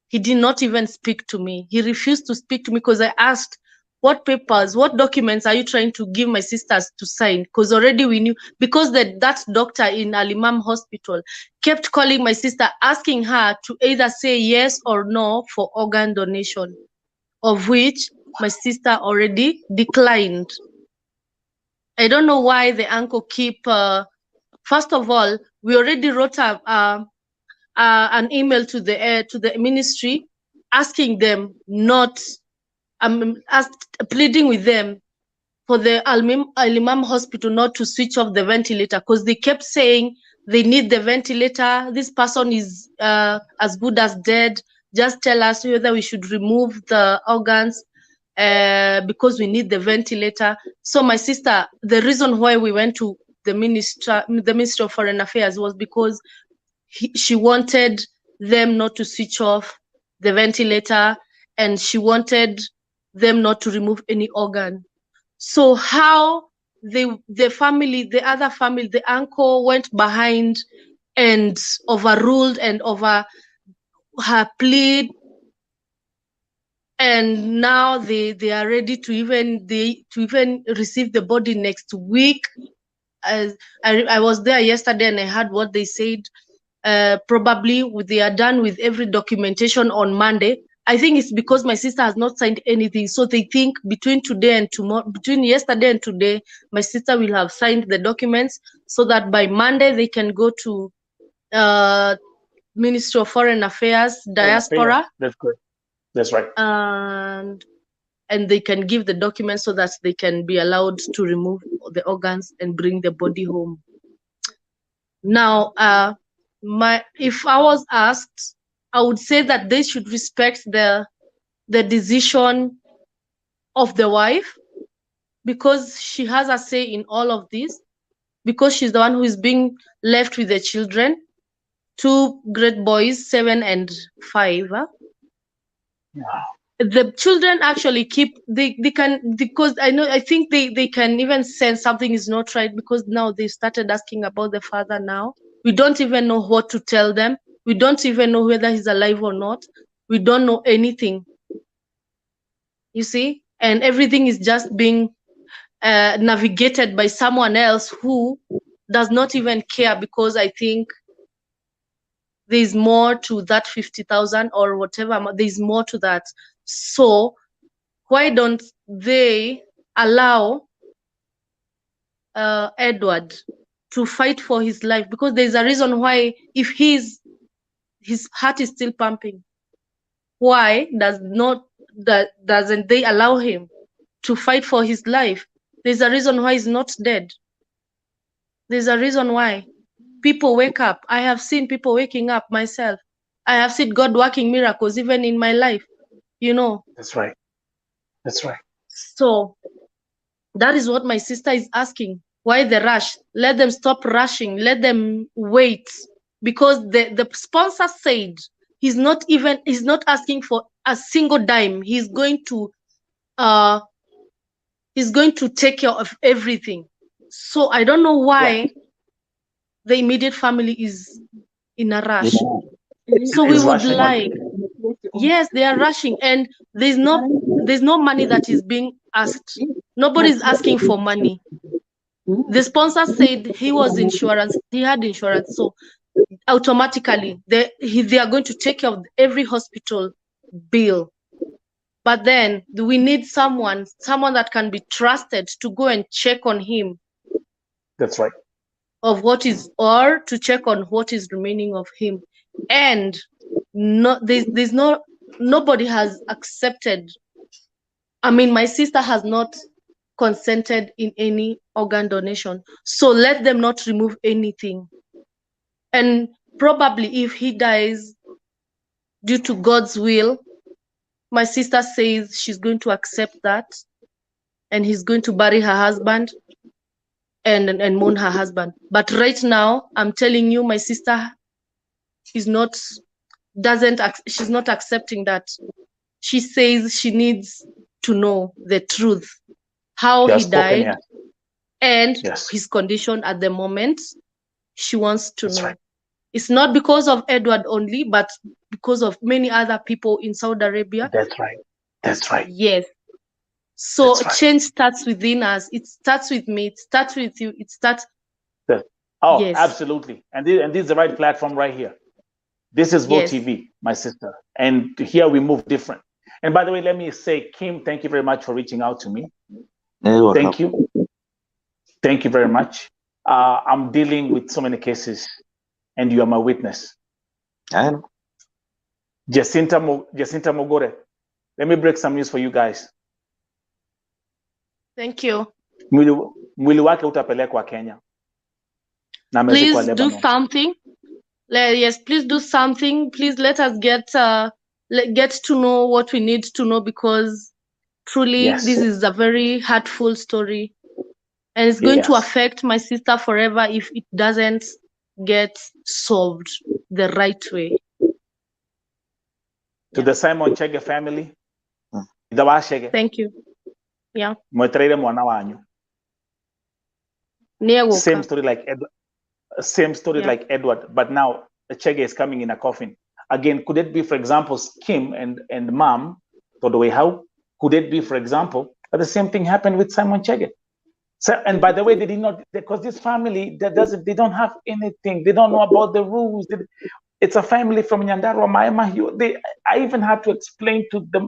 he did not even speak to me. He refused to speak to me because I asked, what papers, what documents are you trying to give my sisters to sign? Because already we knew, because that doctor in Al-Imam Hospital kept calling my sister, asking her to either say yes or no for organ donation, of which my sister already declined. I don't know why the uncle keep, first of all, we already wrote an email to the ministry asking them not, pleading with them for the Al-Imam Hospital not to switch off the ventilator, because they kept saying they need the ventilator. This person is as good as dead. Just tell us whether we should remove the organs because we need the ventilator. So my sister, the reason why we went to the Ministry of Foreign Affairs was because she wanted them not to switch off the ventilator, and she wanted them not to remove any organ. So how the other family, the uncle went behind and overruled and over her plea, and now they are ready to even receive the body next week. As I was there yesterday and I heard what they said. Probably they are done with every documentation on Monday. I think it's because my sister has not signed anything. So they think between yesterday and today, my sister will have signed the documents so that by Monday they can go to Ministry of Foreign Affairs, Diaspora. That's good. That's right. And they can give the documents so that they can be allowed to remove the organs and bring the body home. Now, if I was asked, I would say that they should respect the decision of the wife, because she has a say in all of this, because she's the one who is being left with the children. two great boys, 7 and 5. Wow. The children actually keep, they can, because I think they can even sense something is not right, because now they started asking about the father now. We don't even know what to tell them. We don't even know whether he's alive or not. We don't know anything. You see? And everything is just being navigated by someone else who does not even care, because I think there's more to that 50,000 or whatever. There's more to that. So why don't they allow Edward to fight for his life? Because there's a reason why, if his heart is still pumping, why doesn't they allow him to fight for his life? There's a reason why he's not dead. There's a reason why. People wake up. I have seen people waking up myself. I have seen God working miracles even in my life, you know. That's right. That's right. So that is what my sister is asking. Why the rush? Let them stop rushing. Let them wait. Because the sponsor said he's not asking for a single dime. He's going to take care of everything. So I don't know why the immediate family is in a rush. So we would like, yes, they are rushing, and there's no money that is being asked. Nobody's asking for money. The sponsor said he had insurance, so automatically they are going to take care of every hospital bill. But then we need someone that can be trusted to go and check on him. That's right. Or to check on what is remaining of him. And nobody has accepted. I mean, my sister has not consented in any organ donation. So let them not remove anything. And probably if he dies due to God's will, my sister says she's going to accept that, and he's going to bury her husband and mourn her husband. But right now, I'm telling you, my sister she's not accepting that. She says she needs to know the truth, how he died, and his condition at the moment. She wants to know. Right. It's not because of Edward only, but because of many other people in Saudi Arabia. That's right. That's right. Yes. So change starts within us. It starts with me. It starts with you. It starts. Oh, yes. Absolutely. And this is the right platform right here. This is Vote TV, my sister. And here we move different. And by the way, let me say, Kim, thank you very much for reaching out to me. Thank you. Thank you very much. I'm dealing with so many cases, and you are my witness. I know. Jacinta Mogore, let me break some news for you guys. Thank you. Mwili wake utapelekwa Kenya. Please do something. Yes, please do something. Please let us get to know what we need to know, because truly this is a very hurtful story, and it's going to affect my sister forever if it doesn't get solved the right way. To the Simon Chege family, thank you. Yeah. Same story like Edward, but now Chege is coming in a coffin. Again, could it be, for example, Kim and Mom, to the way how? Could it be, for example, that the same thing happened with Simon Chege? So, and by the way, they did not, because this family they don't have anything. They don't know about the rules. It's a family from Nyandarua, Maema. I even had to explain to the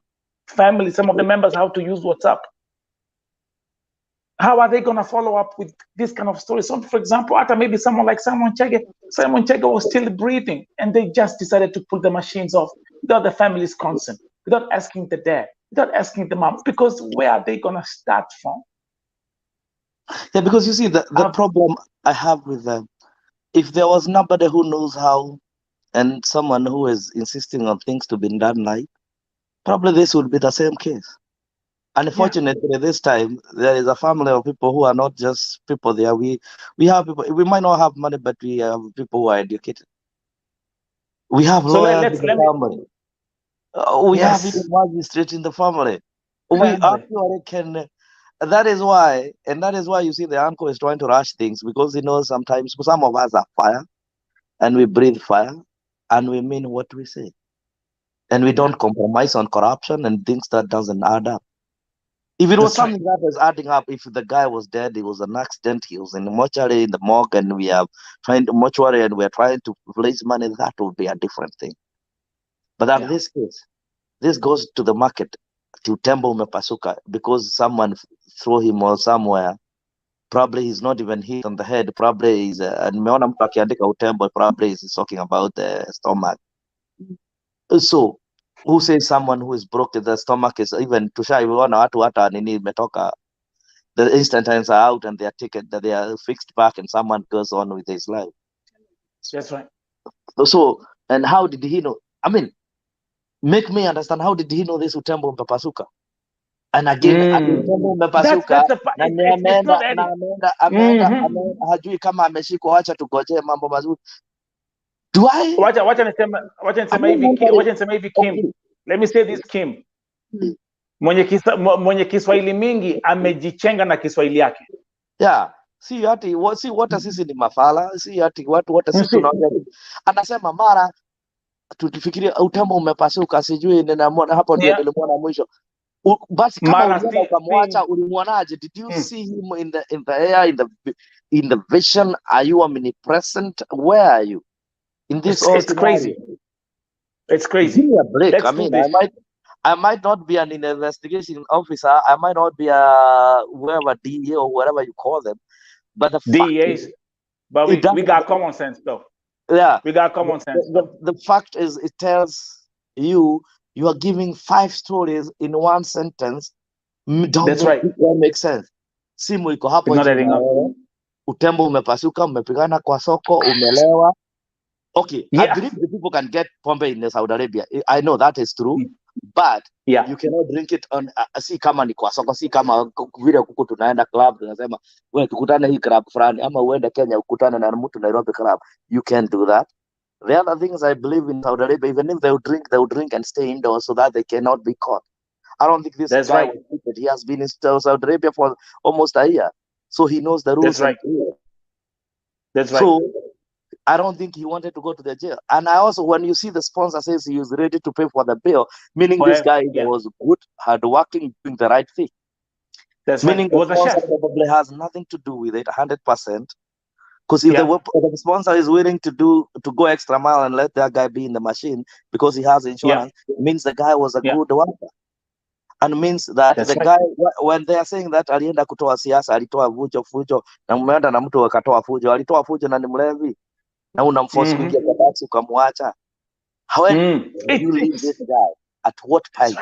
family, some of the members, how to use WhatsApp. How are they going to follow up with this kind of story? So, for example, after maybe someone like Simon Chege was still breathing, and they just decided to put the machines off without the family's consent, without asking the dad, without asking the mom, because where are they going to start from? Yeah, because you see, the problem I have with them, if there was nobody who knows how, and someone who is insisting on things to be done right, probably this would be the same case. Unfortunately, this time there is a family of people who are not just people there. We have people. We might not have money, but we have people who are educated. We have lawyers in the let me, family. We have even magistrates in the family. We actually can. That is why you see the uncle is trying to rush things, because he knows sometimes some of us are fire, and we breathe fire, and we mean what we say, and we don't compromise on corruption and things that doesn't add up. If it was something that was adding up, if the guy was dead, it was an accident, he was in the mortuary, in the morgue, and we are trying to mortuary and we're trying to raise money, that would be a different thing. But in this case, this goes to the market, to Tembo Umepasuka, because someone threw him or somewhere. Probably he's not even hit on the head. Probably he's nimeona mtu akiandika utembo, probably he's talking about the stomach. So who says someone who is broke the stomach is even tushaiona watu hata nini imetoka, the instantaneous are out and they are taken, that they are fixed back, and someone goes on with his life. That's right. So, and how did he know? I mean, make me understand, how did he know this utembo umepasuka? And again, utembo umepasuka ameenda hajui kama ameshikwa. Wacha tugojee mambo mazuri. Wacha nisema hivi Kim. Let me say this, Kim. Mwenye Kiswahili mingi amejichenga na Kiswahili yake. Yeah. Si wata sisi ni mafala, si ati watu wata sisi tunaongea. Anasema mara tukifikiria utembo umepasuka, sijui ninamwona hapo, ndio nilimwona mwisho. Basi kama ukamwacha, ulimwonaje? Did you see him in the air, in the vision? Are you omnipresent? Where are you in this? It's crazy. It's crazy. Give me a break. I mean, I might not be an investigation officer. I might not be a whoever DEA or whatever you call them, but the DEAs. Fact is, but we got common sense though. Yeah, we got common sense. The fact is, it tells you are giving 5 stories in one sentence. That's right. That makes sense. Simu iko hapo, utembo umepasuka, umepigana kwa soko, umelewa. Okay, I believe the people can get pombe in Saudi Arabia. I know that is true, but you cannot drink it on. Si kama ni kwa soko, si kama vile kuku tunaenda club tunasema wewe tukutane hii club fulani, ama uende Kenya ukutane na mtu Nairobi club. You can't do that. The other things I believe in Saudi Arabia, even if they will drink and stay indoors so that they cannot be caught. I don't think this guy was stupid. He has been in Saudi Arabia for almost a year, so he knows the rules. That's right. That's right. So I don't think he wanted to go to the jail. And I also, when you see the sponsor says he was ready to pay for the bill, meaning this guy was good, hardworking, doing the right thing. That's meaning right. The sponsor probably has nothing to do with it, 100%. Because if the sponsor is willing to go extra mile and let that guy be in the machine because he has insurance, it means the guy was a good worker. And means that the guy, when they are saying that alienda kutoa siasa, alitoa fujo, na mmeenda na mtu akatoa fujo, alitoa fujo na ni mlevi, na unamforce kuingia kwa taxi ukamwacha. However, you leave this guy at what time?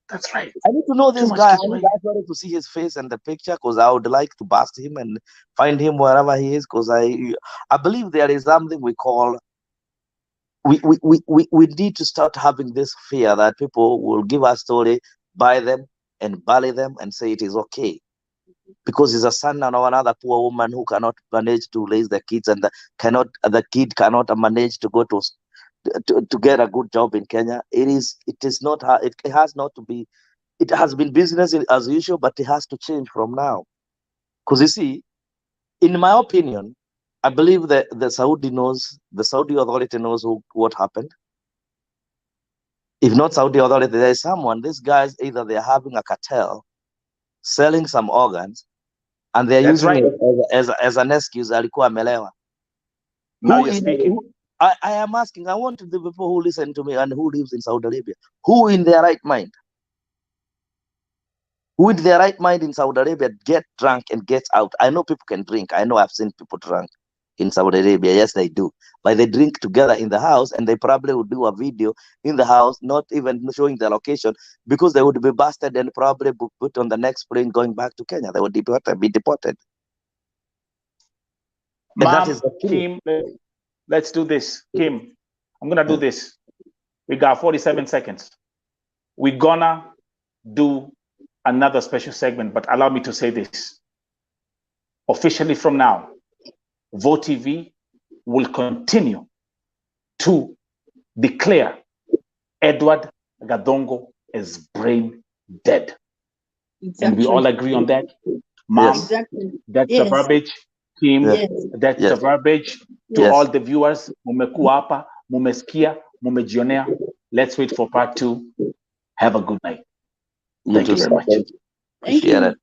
That's right. I need to know this guy. I need actually to see his face and the picture, because I would like to bust him and find him wherever he is, because I believe there is something we call, we need to start having this fear that people will give us story, buy them and bury them and say it is okay. Because he's a son of another poor woman who cannot manage to raise the kids, and the kid cannot manage to go to get a good job in Kenya. It has been business as usual, but it has to change from now. Because you see, in my opinion, I believe that the Saudi authority knows what happened. If not Saudi authority, there is someone, these guys, either they're having a cartel, selling some organs, and they're using it as an excuse. Alikuwa amelewa. Now you're speaking. I am asking, I want the people who listen to me and who lives in Saudi Arabia, who in their right mind? Who in their right mind in Saudi Arabia get drunk and gets out? I know people can drink. I know I've seen people drunk in Saudi Arabia. Yes, they do. But they drink together in the house, and they probably would do a video in the house, not even showing the location, because they would be busted and probably put on the next plane going back to Kenya. They would be deported. And that is the Kim, let's do this. Kim, I'm going to do this. We got 47 seconds. We're going to do another special segment, but allow me to say this. Officially from now, VOTV will continue to declare Edward Gathungu is brain dead. Exactly. And we all agree on that. Mom, Exactly. that's the verbiage. Team, that's the verbiage. To all the viewers, mumekuapa, mumesikia, mumejionea. Let's wait for part 2. Have a good night. Thank you very much. Thank you.